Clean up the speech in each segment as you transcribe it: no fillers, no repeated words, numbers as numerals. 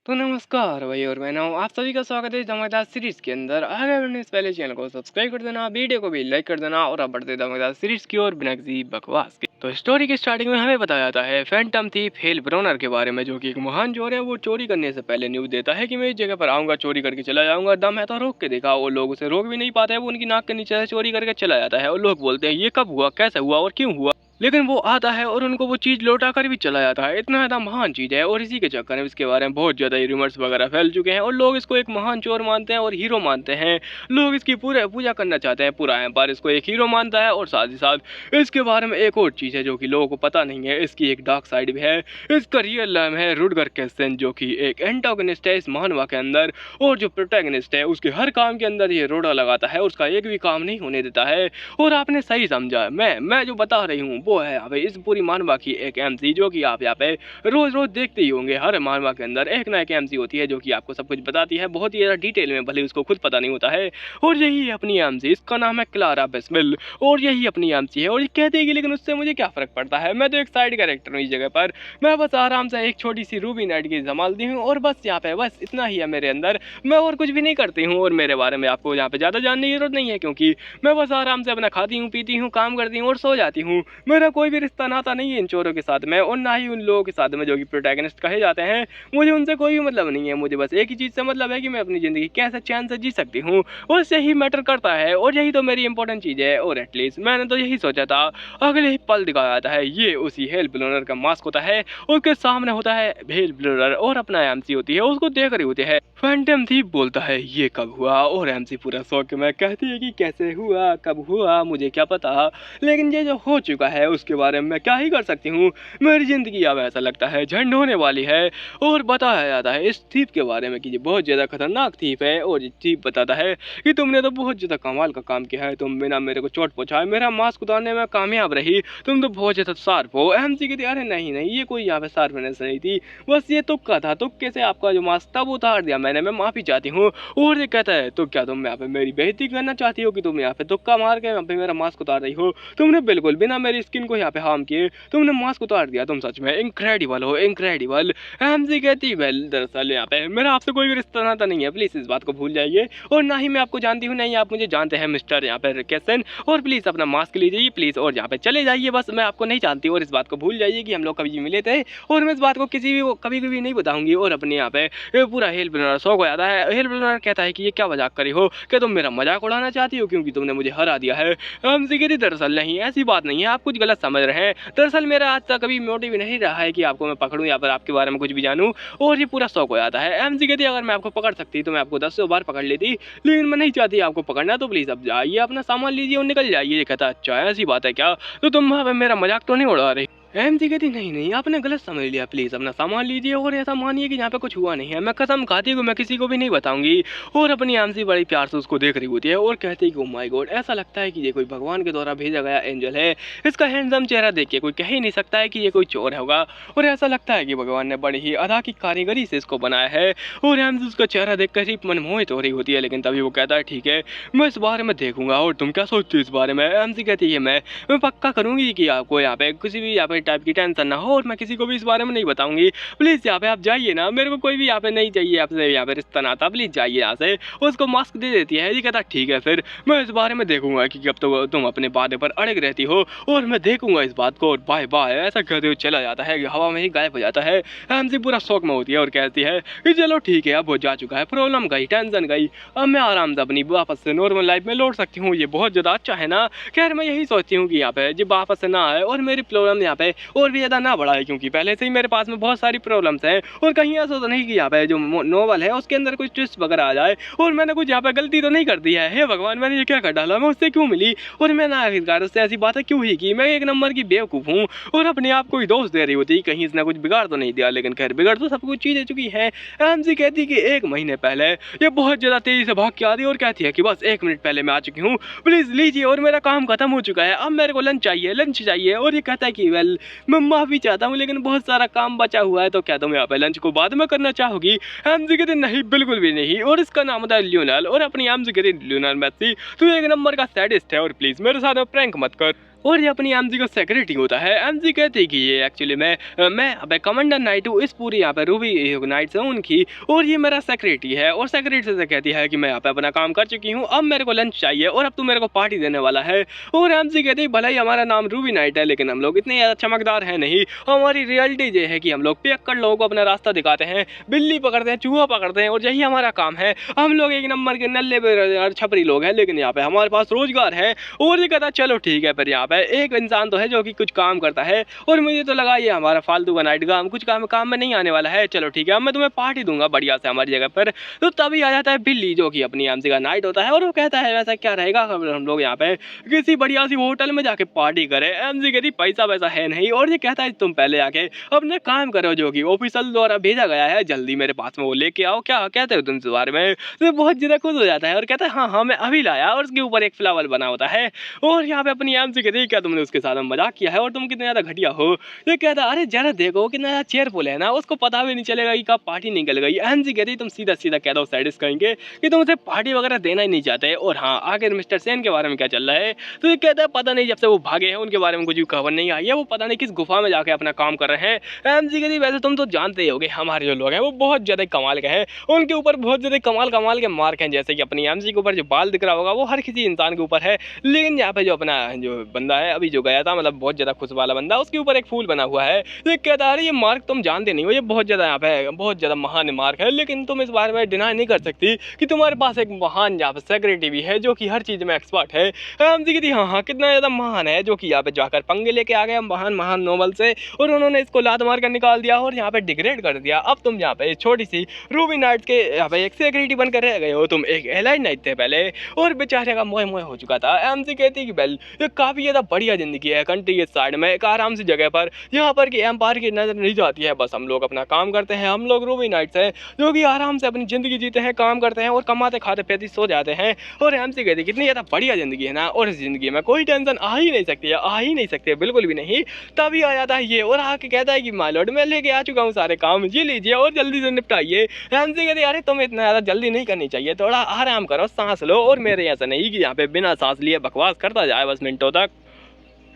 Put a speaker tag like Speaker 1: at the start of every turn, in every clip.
Speaker 1: तो नमस्कार भाई और बहनों, आप सभी का स्वागत है धमाकेदार सीरीज के अंदर। आगे बढ़ने से पहले चैनल को सब्सक्राइब कर देना, वीडियो को भी लाइक कर देना और अब बढ़ते धमाकेदार सीरीज की ओर बिना किसी बकवास के। तो स्टोरी की स्टार्टिंग में हमें बताया जाता है फैंटम थीफ हेल ब्रोनर के बारे में, जो कि एक महान चोर है। वो चोरी करने से पहले न्यूज देता है कि मैं इस जगह पर आऊंगा, चोरी करके चला जाऊंगा। दम है तो रोक के देखा, वो लोग उसे रोक भी नहीं पाते हैं। वो उनकी नाक के नीचे से चोरी करके चला जाता है और लोग बोलते हैं ये कब हुआ, कैसे हुआ और क्यों हुआ। लेकिन वो आता है और उनको वो चीज़ लौटा कर भी चला जाता है। इतना ज़्यादा महान चीज़ है और इसी के चक्कर में इसके बारे में बहुत ज़्यादा रूमर्स वगैरह फैल चुके हैं और लोग इसको एक महान चोर मानते हैं और हीरो मानते हैं। लोग इसकी पूरे पूजा करना चाहते हैं, पूरा एम्पायर इसको एक हीरो मानता है। और साथ ही साथ इसके बारे में एक और चीज़ है जो कि लोगों को पता नहीं है, इसकी एक डार्क साइड भी है। इसका रियल नाम है रुडगर कैस्टन, जो कि एक एंटागोनिस्ट है इस महानवा के अंदर। और जो प्रोटैगनिस्ट है उसके हर काम के अंदर ये रोड़ा लगाता है, उसका एक भी काम नहीं होने देता है। और आपने सही समझा, मैं जो बता रही हूँ वो है अभी इस पूरी मानवा की एक एमसी, जो कि आप यहाँ पे रोज रोज देखते ही होंगे। हर मानवा के अंदर एक ना एक एमसी होती है जो कि आपको सब कुछ बताती है बहुत ही ज़्यादा डिटेल में, भले उसको खुद पता नहीं होता है। और यही है अपनी एमसी, इसका नाम है क्लारा बेस्मेल और यही अपनी एमसी है। और ये कहती है कि लेकिन उससे मुझे क्या फ़र्क पड़ता है, मैं तो एक साइड कैरेक्टर हूँ इस जगह पर। मैं बस आराम से एक छोटी सी रूबी नाइट की संभालती हूँ और बस यहाँ पे बस इतना ही है मेरे अंदर, मैं और कुछ भी नहीं करती हूँ। और मेरे बारे में आपको यहाँ पे ज़्यादा जानने की जरूरत नहीं है, क्योंकि मैं बस आराम से अपना खाती हूँ, पीती हूँ, काम करती हूँ और सो जाती हूँ। मेरा कोई भी रिश्ता नाता नहीं है इन चोरों के साथ में और ना ही उन लोगों के साथ में जो कि प्रोटैगनिस्ट कहे जाते हैं। मुझे उनसे कोई मतलब नहीं है, मुझे बस एक ही चीज़ से मतलब है कि मैं अपनी ज़िंदगी कैसे चैन से जी सकती हूँ, उससे ही मैटर करता है। और यही तो मेरी इंपॉर्टेंट चीज़ है। और एटलीस्ट मैंने तो यही सोचा था। अगले ही पल दिखाया जाता है ये उसी हेल ब्लोनर का मास्क होता है, उसके सामने होता है हेल ब्लोनर और अपना एमसी होती है, उसको देख रही होती है। फैंटम थीफ बोलता है ये कब हुआ, और एमसी पूरा शौक में कहती है कि कैसे हुआ, कब हुआ, मुझे क्या पता, लेकिन ये जो हो चुका है उसके बारे में मैं क्या ही कर सकती हूँ। मेरी ज़िंदगी अब ऐसा लगता है झंड होने वाली है। और बताया जाता है इस थीफ के बारे में कि ये बहुत ज़्यादा खतरनाक थीफ है। और ये थीफ बताता है कि तुमने तो बहुत ज़्यादा कमाल का काम किया है, तुम बिना मेरे को चोट पहुँचाए मेरा मास्क उतारने में कामयाब रही, तुम तो बहुत ज़्यादा शार्प हो। एमसी कहती अरे नहीं नहीं, ये कोई यहाँ पे शार्पनेस नहीं थी, बस ये तुक्का था, तुक्के से आपका जो मास्क था वो उतार दिया मैंने, मैं माफ़ी चाहती हूँ। और ये कहता है तो क्या तुम यहाँ पे मेरी बेइज्जती करना चाहती हो कि तुम यहाँ पे तुक्का मार के यहाँ पे मेरा मास्क उतार रही हो। तुमने बिल्कुल बिना मेरी स्किन को यहाँ पे हार्म किए तुमने मास्क उतार दिया, तुम सच में इनक्रेडिबल हो, इनक्रेडिबल। एमसी कहती वेल दरअसल यहाँ पे मेरा आपसे कोई भी रिश्ता नाता नहीं है, प्लीज़ इस बात को भूल जाइए। और ना ही मैं आपको जानती हूँ, नहीं आप मुझे जानते हैं मिस्टर यहाँ पे कैसन। और प्लीज़ अपना मास्क लीजिए प्लीज़ और यहाँ पे चले जाइए, बस मैं आपको नहीं जानती। और इस बात को भूल जाइए कि हम लोग कभी मिले थे और मैं इस बात को किसी भी कभी कभी नहीं बताऊंगी। और अपने यहाँ पे पूरा हेल ब्लोनर शौक हो जाता है। हेल ब्लोनर कहता है कि ये क्या मजाक करी हो, क्या तुम मेरा मजाक उड़ाना चाहती हो क्योंकि तुमने मुझे हरा दिया है। एमसी कहती दरअसल नहीं, ऐसी बात नहीं है, आप कुछ गलत समझ रहे हैं। दरअसल मेरा आज तक कभी मोटिव नहीं रहा है कि आपको मैं पकड़ूं या फिर आपके बारे में कुछ भी जानूं। और ये पूरा शौक हो जाता है। एमसी कहती अगर मैं आपको पकड़ सकती तो मैं आपको 10 बार पकड़ लेती, लेकिन मैं नहीं चाहती आपको पकड़ना, तो प्लीज़ अब जाइए, अपना सामान लीजिए और निकल जाइए। ये कहता अच्छा ऐसी बात है क्या, तो तुम वहाँ पे मेरा मजाक तो नहीं उड़ा रही। एमसी कहती नहीं नहीं, आपने गलत समझ लिया, प्लीज़ अपना सामान लीजिए और ऐसा मानिए कि यहाँ पे कुछ हुआ नहीं है, मैं कसम खाती हूँ मैं किसी को भी नहीं बताऊंगी। और अपनी एमसी बड़ी प्यार से उसको देख रही होती है और कहती है कि ओ माय गॉड, ऐसा लगता है कि ये कोई भगवान के द्वारा भेजा गया एंजल है। इसका हैंडसम चेहरा देख के कोई कह ही नहीं सकता है कि ये कोई चोर होगा। और ऐसा लगता है कि भगवान ने बड़ी ही अदा की कारीगरी से इसको बनाया है। और एमसी उसका चेहरा देख कर ही मनमोहित हो रही होती है। लेकिन तभी वो कहता है ठीक है मैं इस बारे में देखूंगा, और तुम क्या सोचती हो इस बारे में। एमसी कहती है मैं पक्का करूंगी कि आपको यहाँ पे किसी भी यहाँ पे टाइप की टेंशन ना हो और मैं किसी को भी इस बारे में नहीं बताऊंगी। प्लीज़ यहाँ पे आप जाइए ना, मेरे को कोई भी यहाँ पे नहीं चाहिए आपसे यहाँ पे रिश्ता नाता, प्लीज़ जाइए यहाँ से। उसको मास्क दे देती है। ये कहता ठीक है फिर मैं इस बारे में देखूंगा कि कब तो तुम अपने वादे पर अड़ग रहती हो और मैं देखूंगा इस बात को, और बाय बाय ऐसा कहते हुए चला जाता है, हवा में ही गायब हो जाता है। एमसी पूरा शौक में होती है और कहती है कि चलो ठीक है अब हो जा चुका है, प्रॉब्लम गई, टेंशन गई, अब मैं आराम से अपनी वापस से नॉर्मल लाइफ में लौट सकती हूँ। ये बहुत ज़्यादा अच्छा है ना। खैर मैं यही सोचती हूँ कि यहाँ पे जब वापस से ना आए और मेरी प्रॉब्लम यहाँ पे और भी ज़्यादा ना बढ़ाए, क्योंकि पहले से ही मेरे पास में बहुत सारी प्रॉब्लम्स हैं। और कहीं ऐसा तो नहीं कि यहाँ पे जो नोवेल है उसके अंदर कुछ ट्विस्ट वगैरह आ जाए और मैंने कुछ यहाँ पे गलती तो नहीं कर दी है। हे भगवान मैंने ये क्या कर डाला, मैं उससे क्यों मिली और मैंने आखिरकार उससे ऐसी बातें क्यों ही की। मैं एक नंबर की बेवकूफ़ हूँ और अपने आप को ही दोष दे रही होती, कहीं इसने कुछ बिगाड़ तो नहीं दिया। लेकिन खैर बिगड़ तो सब कुछ चीज़ें चुकी है। एमसी कहती कि 1 महीने पहले ये बहुत ज़्यादा तेज़ी से भाग के आती है और कहती है कि बस 1 मिनट पहले मैं आ चुकी हूँ, प्लीज़ लीजिए और मेरा काम खत्म हो चुका है, अब मेरे को लंच चाहिए। और ये कहता है कि वेल मैं माफ़ी चाहता हूँ लेकिन बहुत सारा काम बचा हुआ है, तो क्या तुम यहाँ पे लंच को बाद में करना चाहोगी। एमसी कहते नहीं बिल्कुल भी नहीं, और इसका नाम होता है ल्यूनल। और अपनी एमसी कहती ल्यूनल मैसी तू एक नंबर का सैडिस्ट है और प्लीज़ मेरे साथ प्रैंक मत कर। और ये अपनी एमजी का सेक्रेटरी होता है। एमजी कहती है कि ये एक्चुअली मैं अब कमांडर नाइट हूँ इस पूरी यहाँ पे रूबी नाइट्स है उनकी, और ये मेरा सेक्रेटरी है। और सेक्रेटरी से कहती है कि मैं यहाँ पे अपना काम कर चुकी हूँ, अब मेरे को लंच चाहिए और अब तू मेरे को पार्टी देने वाला है। और एमजी कहती है भले ही हमारा नाम रूबी नाइट है लेकिन हम लोग इतने ज़्यादा चमकदार है नहीं, हमारी रियलिटी ये है कि हम लोग पियक्कड़ लोगों को अपना रास्ता दिखाते हैं, बिल्ली पकड़ते हैं, चूहा पकड़ते हैं, और यही हमारा काम है। हम लोग एक नंबर के नल्ले बेरोजगार छपरी लोग हैं, लेकिन यहाँ पे हमारे पास रोजगार है। और ये कहता चलो ठीक है, पर यहाँ पे एक इंसान तो है जो कि कुछ काम करता है, और मुझे तो लगा ये हमारा फालतू का नाइट काम कुछ काम में नहीं आने वाला है। चलो ठीक है, अब मैं तुम्हें पार्टी दूंगा बढ़िया से हमारी जगह पर। तो तभी आ जाता है बिल्ली जो कि अपनी एमसी का नाइट होता है, और वो कहता है वैसा क्या रहेगा हम लोग यहाँ पे किसी बढ़िया सी होटल में जाके पार्टी करें। एमसी कहती पैसा वैसा है नहीं, और ये कहता है तुम पहले आके अपने काम करो जो कि ऑफिसर द्वारा भेजा गया है, जल्दी मेरे पास में वो लेके आओ। क्या कहते हो तुम इस बारे में? तो बहुत ज्यादा खुश हो जाता है और कहता है हाँ हाँ मैं अभी लाया, और उसके ऊपर एक फ्लावर बना होता है। और यहाँ पे अपनी एमसी कहती है क्या तुमने उसके साथ मजाक किया है और तुम कितने ज्यादा घटिया हो। ये कहता है अरे जरा देखो कितना ज्यादा चेयरफुल है ना, उसको पता भी नहीं चलेगा कि कब पार्टी निकल गई। एमसी कहती तुम सीधा सीधा कह दो साइड कहेंगे कि तुम उसे पार्टी वगैरह देना ही नहीं चाहते। और हाँ आखिर मिस्टर सेन के बारे में क्या चल रहा है? तो ये कहता है पता नहीं, जब से वो भागे हैं उनके बारे में कुछ भी खबर नहीं आई है, वो पता नहीं किस गुफा में जाके अपना काम कर रहे हैं। एमसी कहती वैसे तुम तो जानते ही होगे हमारे जो लोग हैं वो बहुत ज्यादा कमाल के हैं, उनके ऊपर बहुत ज्यादा कमाल के मार्क हैं। जैसे कि अपनी एमसी के ऊपर जो बाल दिख रहा होगा वो हर किसी इंसान के ऊपर है, लेकिन यहाँ पे जो अपना जो बंदा है अभी जो गया था मतलब बहुत ज्यादा खुश वाला बंदा, उसके ऊपर एक फूल बना हुआ है। तो कहता है ये मार्क तुम जानते नहीं हो, ये बहुत ज्यादा यहाँ पे बहुत ज्यादा महान मार्क है, लेकिन तुम इस बारे में डिनाई नहीं कर सकती कि तुम्हारे पास एक महान यहाँ पे सेक्रेटरी भी है जो कि हर चीज में एक्सपर्ट है। एमसी कहती हाँ हाँ कितना ज्यादा महान है, जो कि यहाँ पे जाकर पंगे लेके आ गए महान नोबल से, और उन्होंने इसको लात मार कर निकाल दिया और यहाँ पे डिग्रेड कर दिया। अब तुम यहाँ पे छोटी सी रूबी नाइट्स के यहाँ पे एक सेक्रेटरी बनकर रह गए हो, तुम एक एलाइड नाइट थे पहले, और बेचारे का मोह मोह हो चुका था। एमसी कहती कि बेल ये काफी ज्यादा बढ़िया जिंदगी है कंट्री के साइड में एक आराम सी जगह पर, यहाँ पर कि एम्पायर की नजर नहीं जाती है, बस हम लोग अपना काम करते हैं। हम लोग रूबी नाइट्स हैं जो कि आराम से अपनी जिंदगी जीते हैं, काम करते हैं और कमाते खाते पीते सो जाते हैं। और एमसी कहती कितनी ज्यादा बढ़िया जिंदगी है ना, और इस जिंदगी में कोई टेंशन आ ही नहीं सकती है, आ ही नहीं सकती है बिल्कुल भी नहीं। तभी आ जाता है ये और आके कहता है कि माय लॉर्ड मैं लेके आ चुका हूँ सारे काम, ये लीजिए और जल्दी से निपटाइए। एमसी कहती अरे तुम्हें इतना ज्यादा जल्दी नहीं करनी चाहिए, थोड़ा आराम करो, सांस लो। और मेरे ऐसा नहीं कि यहाँ पे बिना सांस लिए बकवास करता जाए बस मिनटों तक।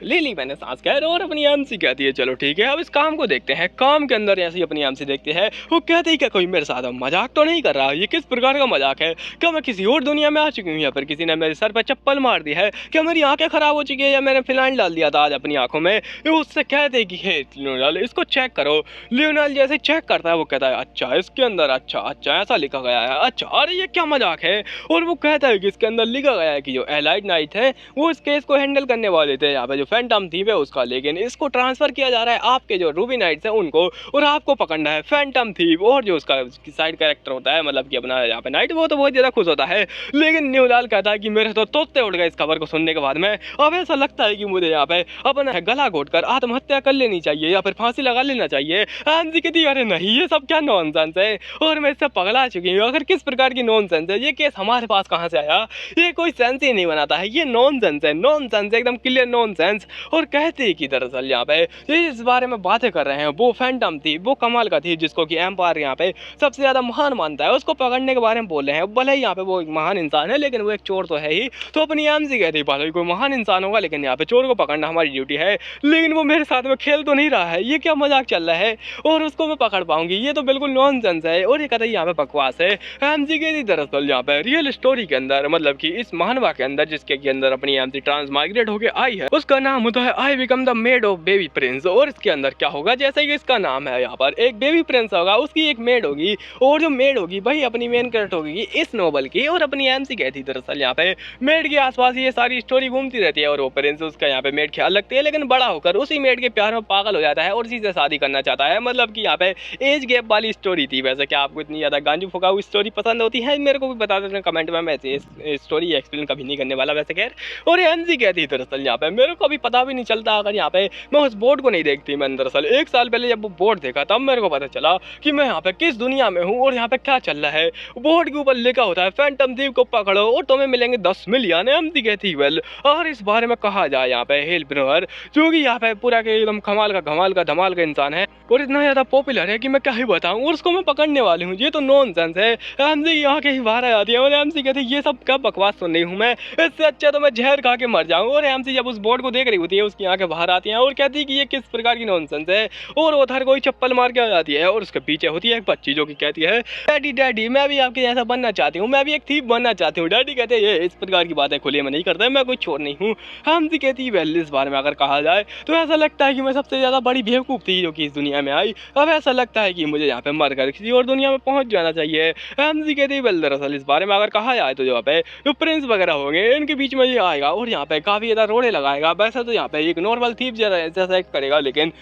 Speaker 1: ले ली मैंने सांस कह, और अपनी एमसी कहती है चलो ठीक है अब इस काम को देखते हैं। काम के अंदर ऐसी अपनी एमसी देखती है, वो कहती है क्या कोई मेरे साथ मजाक तो नहीं कर रहा, ये किस प्रकार का मजाक है? क्या मैं किसी और दुनिया में आ चुकी हूँ? यहाँ पर किसी ने मेरे सर पर चप्पल मार दी है? क्या मेरी आंखें खराब हो चुकी है या मैंने फिनाइल डाल दिया था आज अपनी आंखों में? उससे कहते हैं कि हे लियोनाल इसको चेक करो। लियोनाल जैसे चेक करता है वो कहता है अच्छा इसके अंदर अच्छा ऐसा लिखा गया है, अच्छा अरे ये क्या मजाक है। और वो कहता है कि इसके अंदर लिखा गया है कि जो एलाइड नाइट है वो इस केस को हैंडल करने वाले थे, यहाँ पे जो फैंटम थीव है उसका, लेकिन इसको ट्रांसफर किया जा रहा है आपके जो रूबी नाइट्स है उनको, और आपको पकड़ना है फैंटम थीव। और जो उसका साइड कैरेक्टर होता है मतलब कि अपना यहाँ पे नाइट, वो तो बहुत ज्यादा खुश होता है, लेकिन न्यूलाल कहता है कि मेरे तो तोते उड़ गए इस खबर को सुनने के बाद में। अब ऐसा लगता है कि मुझे यहाँ पे अपना गला घोटकर आत्महत्या कर लेनी चाहिए या फिर फांसी लगा लेना चाहिए। एमसी कहती अरे नहीं ये सब क्या नॉनसेंस है, और मैं इससे पगला चुकी हूँ। अगर किस प्रकार की नॉनसेंस है, ये केस हमारे पास कहाँ से आया? ये कोई सेंस ही नहीं बनाता है, ये नॉनसेंस है, नॉनसेंस एकदम क्लियर नॉनसेंस। और कहते कि दरअसल यहाँ पे इस बारे में बातें कर रहे हैं वो फैंटम थी, वो कमाल का थी जिसको कि एम्पायर यहाँ पे सबसे ज्यादा महान मानता है, उसको पकड़ने के बारे में बोल रहे हैं। भले ही यहाँ पे वो एक महान इंसान है लेकिन वो एक चोर तो है ही। तो अपनी एमसी कहती है भले ही कोई महान इंसान होगा लेकिन यहाँ पे चोर को पकड़ना हमारी ड्यूटी है, लेकिन वो मेरे साथ में खेल तो नहीं रहा है, ये क्या मजाक चल रहा है और उसको मैं पकड़ पाऊंगी, ये तो बिल्कुल नॉनसेंस है। और ये कहता है यहाँ पे बकवास है। एमसी कहती दरअसल यहाँ पे रियल स्टोरी के अंदर मतलब कि इस महानवा के अंदर जिसके अंदर अपनी एमसी ट्रांसमाइग्रेट होके आई है, उसका नाम होता है I become the made of baby Prince. और इसके अंदर क्या होगा, जैसे कि इसका नाम है यहाँ पर एक बेबी प्रिंस होगा, उसकी एक मेड होगी, और जो मेड होगी वही अपनी मेन कैरेक्टर होगी इस नोवेल की। और अपनी एमसी कहती दरअसल यहाँ पे मेड के आसपास ये सारी स्टोरी घूमती रहती है, और वो प्रिंस उसका यहाँ पे मेड ख्याल रखती है, लेकिन बड़ा होकर उसी मेड के प्यार में पागल हो जाता है और उसी से शादी करना चाहता है। मतलब कि यहाँ पे एज गैप वाली स्टोरी थी। वैसे क्या आपको इतनी ज्यादा गांजू फुका हुई स्टोरी पसंद होती है? मेरे को भी बता देना कमेंट में, मैं स्टोरी एक्सप्लेन कभी नहीं करने वाला वैसे खैर। और एमसी कहती दरअसल यहाँ पे मेरे को भी पता भी नहीं चलता अगर यहाँ पे मैं उस बोर्ड को नहीं देखती। मैंने दरअसल 1 साल पहले जब वो बोर्ड देखा तब मेरे को पता चला कि मैं यहाँ पे किस दुनिया में हूँ और यहाँ पे क्या चल रहा है। बोर्ड के ऊपर लिखा होता है फैंटम थीव को पकड़ो और तुम्हें मिलेंगे 10 मिलियन। एमसी कहती वेल अगर इस बारे में कहा जाए यहाँ पे हेल ब्रदर जो कि यहाँ पे पूरा के एकदम धमाल का इंसान है और इतना ज्यादा पॉपुलर है कि मैं क्या ही बताऊँ, और उसको मैं पकड़ने वाली हूँ, ये तो नॉनसेंस है। एमसी यहाँ के ही बाहर आ जाती है और एमसी कहती ये सब क्या बकवास सुन रही हूँ मैं, इससे अच्छा तो मैं जहर खा के मर जाऊँ। और एमसी जब उस बोर्ड को देख रही होती है उसकी आंखें बाहर आती हैं और कहती है कि ये किस प्रकार की नॉनसेंस है, और वो हर कोई चप्पल मार के आ जाती है। और उसके पीछे होती है एक बच्ची जो कि कहती है डैडी डैडी मैं भी आपके जैसा बनना चाहती हूँ, मैं भी एक थीप बनना चाहती हूँ। डैडी कहते हैं ये इस प्रकार की बातें खुले में नहीं करता, मैं कोई चोर नहीं हूँ। हमजी कहती है वेल इस बारे में अगर कहा जाए तो ऐसा लगता है कि मैं सबसे ज़्यादा बड़ी बेवकूफ़ थी जो कि इस दुनिया में आई। अब ऐसा लगता है कि मुझे यहाँ पे मर कर किसी और दुनिया में पहुँच जाना चाहिए। हमजी कहती है वेल दरअसल इस बारे में अगर कहा जाए तो यहाँ पे जो प्रिंस वगैरह होंगे इनके बीच में ये आएगा और यहाँ पे काफ़ी ज़्यादा रोड़े लगाएगा। वैसे तो यहाँ पे एक नॉर्मल थीप जैसा एक्ट करेगा, लेकिन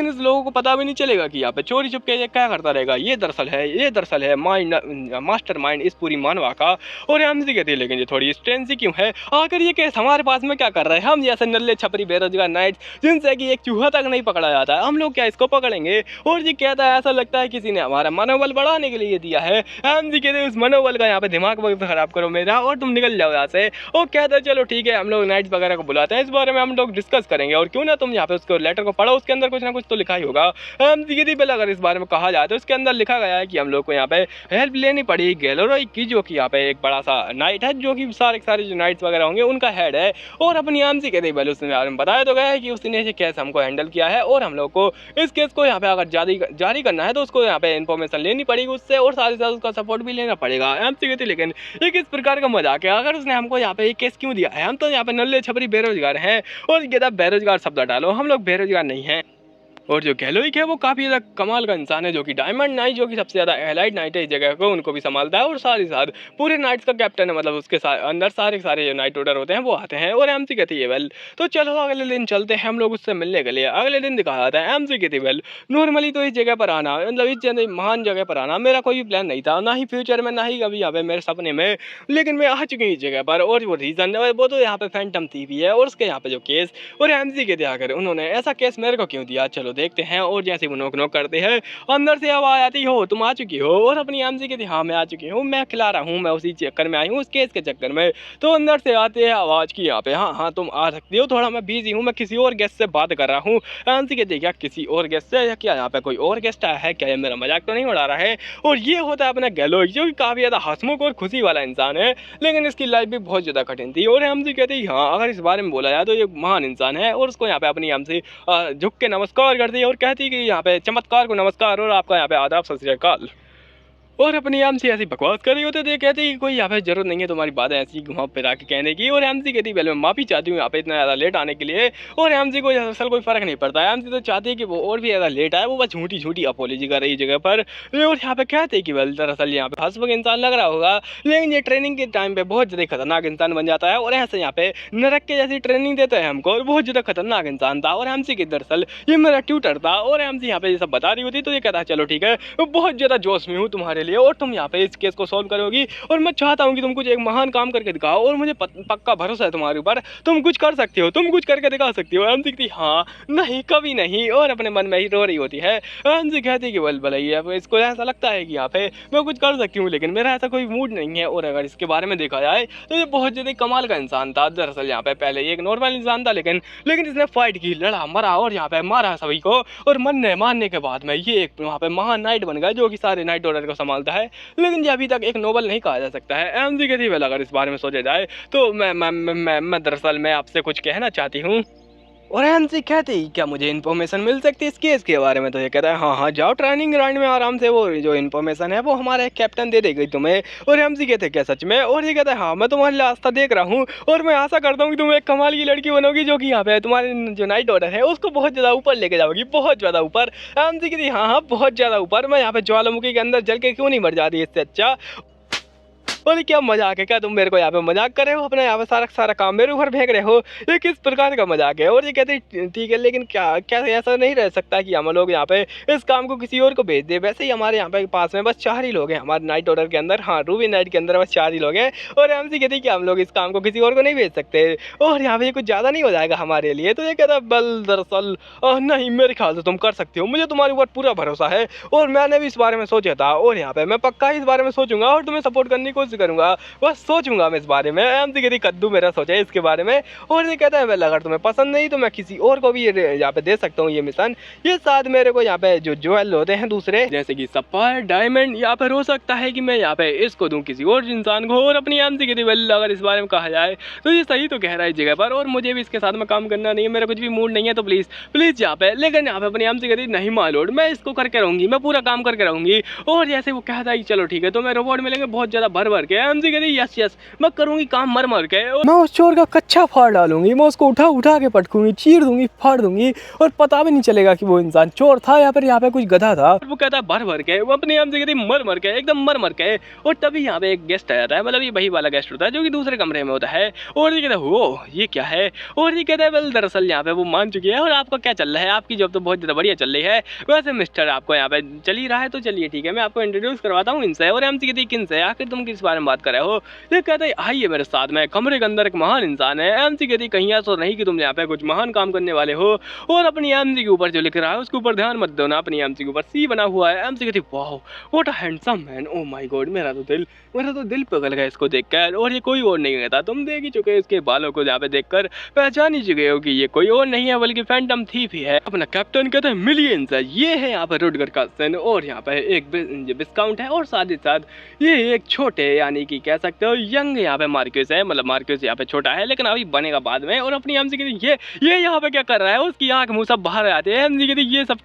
Speaker 1: इस लोगों को पता भी नहीं चलेगा कि यहाँ पे चोरी छुपके ये क्या करता रहेगा। ये दरअसल है माइंड मास्टर माइंड इस पूरी मानवा का। और हमजी कहती है लेकिन ये थोड़ी स्ट्रेंज सी क्यों है, आखिर ये केस हमारे पास में क्या कर रहा है, हम जैसे नल्ले छपरी बेरोजगार नाइट्स जिनसे कि एक चूहा तक नहीं पकड़ा जाता है, हम लोग क्या इसको पकड़ेंगे। और ये कहता है ऐसा लगता है किसी ने हमारा मनोबल बढ़ाने के लिए दिया है। हमजी कहते हैं उस मनोबल का यहाँ पे दिमाग वगैरह खराब करो मेरा और तुम निकल जाओ यहाँ से। और कहता है चलो ठीक है हम लोग नाइट्स वगैरह को बुलाते हैं, इस बारे में हम लोग डिस्कस करेंगे और क्यों ना तुम यहाँ पे उसको लेटर को पढ़ो, उसके अंदर कुछ ना कुछ तो लिखा ही होगा। हमजी कहती पहले अगर इस बारे में कहा जाए तो उसके अंदर लिखा गया है कि हम लोग को यहाँ पे हेल्प लेनी पड़ी गैलोरॉय की, जो कि यहाँ पे एक बड़ा सा नाइट है जो कि सारे जो नाइट्स वगैरह होंगे उनका हेड है। और अपनी हमजी कहती पहले उसने बारे में बताया तो गया है कि उसने ये केस हमको हैंडल किया है और हम लोग को इस केस को यहाँ पे अगर जारी करना है तो उसको यहाँ पे इन्फॉर्मेशन लेनी पड़ेगी उससे और साथ ही साथ उसका सपोर्ट भी लेना पड़ेगा। हमजी कहती लेकिन ये किस प्रकार का मजाक है, अगर उसने हमको यहाँ पे ये केस क्यों दिया है, हम तो यहाँ पे नल्ले छपरी बेरोजगार हैं। और कहता बेरोजगार शब्द डालो, हम लोग बेरोजगार नहीं हैं। और जो गैलोइक है वो काफ़ी ज़्यादा कमाल का इंसान है जो कि डायमंड नाइट जो कि सबसे ज़्यादा एलाइड नाइट है इस जगह को उनको भी संभालता है और साथ ही साथ पूरे नाइट्स का कैप्टन है, मतलब उसके अंदर सारे जो नाइट ऑर्डर होते हैं वो आते हैं। और एमसी कहती है वेल तो चलो अगले दिन चलते हैं हम लोग उससे मिलने के लिए। अगले दिन दिखाया जाता है एमसी कहती वेल नॉर्मली तो इस जगह पर आना, मतलब इस महान जगह पर आना मेरा कोई प्लान नहीं था, ना ही फ्यूचर में ना ही कभी यहाँ पे मेरे सपने में, लेकिन मैं आ चुकी हूँ इस जगह पर। और वो रीज़न वो तो यहाँ पे फैंटम थी भी है और उसके यहाँ पे जो केस और एमसी कहते आकर उन्होंने ऐसा केस मेरे को क्यों दिया, चलो देखते हैं। और जैसे वो नोक नोक करते हैं अंदर से आवाज आती हो तुम आ चुकी हो। और अपनी एमसी कहती हाँ मैं आ चुकी हूँ, मैं खिला रहा हूँ, मैं उसी चक्कर में आई हूँ उस केस के चक्कर में। तो अंदर से आते हैं आवाज़ की यहाँ पे हाँ तुम आ सकती हो, थोड़ा मैं बिजी हूँ, मैं किसी और गेस्ट से बात कर रहा हूँ। एमसी कहती क्या किसी और गेस्ट से, या क्या यहाँ पे कोई और गेस्ट आया है, क्या ये मेरा मजाक तो नहीं उड़ा रहा है। और ये होता है अपना गैलोइक जो कि काफ़ी ज़्यादा हंसमुख और खुशी वाला इंसान है, लेकिन इसकी लाइफ भी बहुत ज़्यादा कठिन थी। और एमसी कहती हाँ अगर इस बारे में बोला जाए तो ये महान इंसान है। और उसको यहाँ पे अपनी एमसी झुक के नमस्कार करती है और कहती है कि यहाँ पे चमत्कार को नमस्कार और आपका यहाँ पे आदाब सत श्री अकाल। और अपनी एमसी ऐसी बकवास कर रही होते थे, कहते कि कोई यहाँ पे जरूरत नहीं है तुम्हारी बातें ऐसी घुमा फिरा के कहने की। और एमसी कहती पहले मैं माफ़ी चाहती हूँ यहाँ पे इतना ज़्यादा लेट आने के लिए। और एमसी को असल कोई फ़र्क नहीं पड़ता है, एमसी तो चाहती है कि वो और भी ज़्यादा लेट आए, वो बस झूठी अपॉलोजी कर रही जगह पर। और यहाँ पे कहते हैं कि वेल दरअसल यहाँ पे हंसमुख इंसान लग रहा होगा, लेकिन ये ट्रेनिंग के टाइम पे बहुत ज़्यादा खतरनाक इंसान बन जाता है और ऐसे यहाँ पे नरक के जैसी ट्रेनिंग देता है हमको और बहुत ज़्यादा खतरनाक इंसान था। और एमसी की दरअसल ये मेरा ट्यूटर था। और एमसी यहाँ पे ये सब बता रही होती तो ये कहता है चलो ठीक है बहुत ज़्यादा जोश में हूँ तुम्हारे लिए और तुम यहाँ पे इस केस को सॉल्व करोगी और मैं चाहता हूँ कि तुम कुछ एक महान काम करके दिखाओ और मुझे पक्का भरोसा है तुम्हारे ऊपर, तुम कुछ कर सकती हो, तुम कुछ करके दिखा सकती हो। एमसी कहती हाँ नहीं कभी नहीं, और अपने मन में ही रो रही होती है। एमसी कहती कि बल भले इसको ऐसा लगता है कि यहाँ पे मैं कुछ कर सकती हूँ, लेकिन मेरा ऐसा कोई मूड नहीं है। और अगर इसके बारे में देखा जाए तो ये बहुत ज़्यादा कमाल का इंसान था। दरअसल यहाँ पे पहले ये एक नॉर्मल इंसान था, लेकिन इसने फाइट की, लड़ा मरा और यहाँ पे मारा सभी को, और मारने के बाद में ये एक वहाँ पे महान नाइट बन गया जो कि सारे नाइट ऑर्डर को संभालता है, लेकिन ये अभी तक एक नोबल नहीं कहा जा सकता है। एमसी कहती है अगर इस बारे में सोचा जाए तो मैं दरअसल मैं आपसे कुछ कहना चाहती हूँ। और एमसी कहती क्या मुझे इन्फॉर्मेशन मिल सकती है इस केस के बारे में, तो ये कहता है हाँ जाओ ट्रेनिंग ग्राउंड में आराम से, वो जो इन्फॉर्मेशन है वो हमारा एक कैप्टन दे देगी तुम्हें। और एमसी कहते हैं क्या सच में, और ये कहता है हाँ मैं तुम्हारे लिए आस्था देख रहा हूँ और मैं आशा करता हूँ कि तुम एक कमाल की लड़की बनोगी जो कि यहाँ पे तुम्हारे जो नाइट ऑर्डर है उसको बहुत ज़्यादा ऊपर लेके जाओगी, बहुत ज़्यादा ऊपर। एमसी कहती हाँ बहुत ज़्यादा ऊपर, मैं यहाँ पे ज्वालामुखी के अंदर जल के क्यों नहीं मर जाती इससे अच्छा। और क्या मजाक है, क्या तुम मेरे को यहाँ पे मजाक कर रहे हो, अपना यहाँ पे सारा काम मेरे ऊपर फेंक रहे हो, ये किस प्रकार का मजाक है। और ये कहते ठीक है लेकिन क्या ऐसा नहीं रह सकता कि हम लोग यहाँ पे इस काम को किसी और को भेज दे। वैसे ही हमारे यहाँ पे पास में बस 4 ही लोग हैं हमारे नाइट ऑर्डर के अंदर, हाँ रूबी नाइट के अंदर बस 4 ही लोग हैं। और एमसी कहती कि हम लोग इस काम को किसी और को नहीं भेज सकते और यहाँ पे कुछ ज़्यादा नहीं हो जाएगा हमारे लिए। तो ये कहता बल दरअसल नहीं मेरे ख्याल से तुम कर सकती हो, मुझे तुम्हारे ऊपर पूरा भरोसा है और मैंने भी इस बारे में सोचा था और यहाँ पे मैं पक्का इस बारे में सोचूंगा और तुम्हें सपोर्ट करने की कोशिश यूज करूंगा, बस सोचूंगा मैं इस बारे में। एमसी कहती कद्दू मेरा सोचा है इसके बारे में। और ये कहता है वेल अगर तुम्हें पसंद नहीं तो मैं किसी और को भी यहाँ पे दे सकता हूँ ये मिशन। ये साथ मेरे को यहाँ पे जो ज्वेल होते हैं दूसरे जैसे कि सफायर डायमंड यहाँ पर हो सकता है कि मैं यहाँ पे इसको दूं किसी और इंसान को। और अपनी एमसी कहती वेल अगर इस बारे में कहा जाए तो ये सही तो कह रहा है इस जगह पर, और मुझे भी इसके साथ में काम करना नहीं है, मेरा कुछ भी मूड नहीं है, तो प्लीज प्लीज यहाँ पे। लेकिन यहाँ पे अपनी एमसी कहती नहीं माय लॉर्ड, मैं इसको करके रहूंगी, मैं पूरा काम करके रहूंगी। और जैसे वो कहता है चलो ठीक है तो मैं रिवॉर्ड मिलेंगे बहुत ज्यादा भर भर के। एमसी कहती यस यस मैं करूंगी काम मर मर के, मैं उस चोर का कच्चा फाड़ डालूंगी, मैं उसको उठा उठा के पटकूंगी, चीर दूंगी, फाड़ दूंगी, और पता भी नहीं चलेगा कि वो इंसान चोर था या फिर यहाँ पे कुछ गधा था। वो कहता है भर भर के, वो अपनी एमसी कहती मर मर के, एकदम मर मर के। और तभी यहाँ पे एक गेस्ट आ जाता है, मतलब ये वही वाला गेस्ट होता है जो कि दूसरे कमरे में होता है। और ये कहता है हो ये क्या है। और ये कहता है वेल दरअसल यहाँ पे वो मान चुकी है। और आपका क्या चल रहा है, आपकी जॉब तो बहुत ज़्यादा बढ़िया चल रही है। वैसे मिस्टर आपको यहाँ पे चल ही रहा है तो चलिए ठीक है मैं आपको इंट्रोड्यूस करवाता हूँ इनसे। और एमसी कहती किन से, आखिर तुम किस बारे में बात कर रहे हो। ये कहता है आइए मेरे साथ में, कमरे के अंदर एक महान इंसान है। एमसी कहती कहीं ऐसा नहीं कि तुम यहाँ पे कुछ महान काम करने वाले हो। और अपनी एमसी के ऊपर जो लिख रहा है उसके ऊपर ध्यान मत दो ना, अपनी एमसी के ऊपर सी बना हुआ है। एमसी कहती वाह what a handsome man, oh my God मेरा तो दिल पिघल गया इसको देखकर। और ये कोई और नहीं कहता, तुम देख ही चुके हो इसके बालों को यहाँ पे देखकर पहचान ही चुके हो कि ये कोई और नहीं है बल्कि फैंटम थीफ ही है। अपना कैप्टन कहते हैं मिलियंस है, ये है यहाँ पे रुडगर कार्सन। और यहाँ पे एक डिस्काउंट है, और साथ ही साथ ये एक छोटे यानी कि कह सकते हो यंग यहाँ पे मार्क्यूस है, मतलब मार्क्यूस यहाँ पे छोटा है लेकिन अभी बनेगा बाद में। और अपनी एमसी कहती ये यहाँ पे क्या कर रहा है, उसकी आंख मुंह सब बाहर आते हैं। एमसी कहती ये सब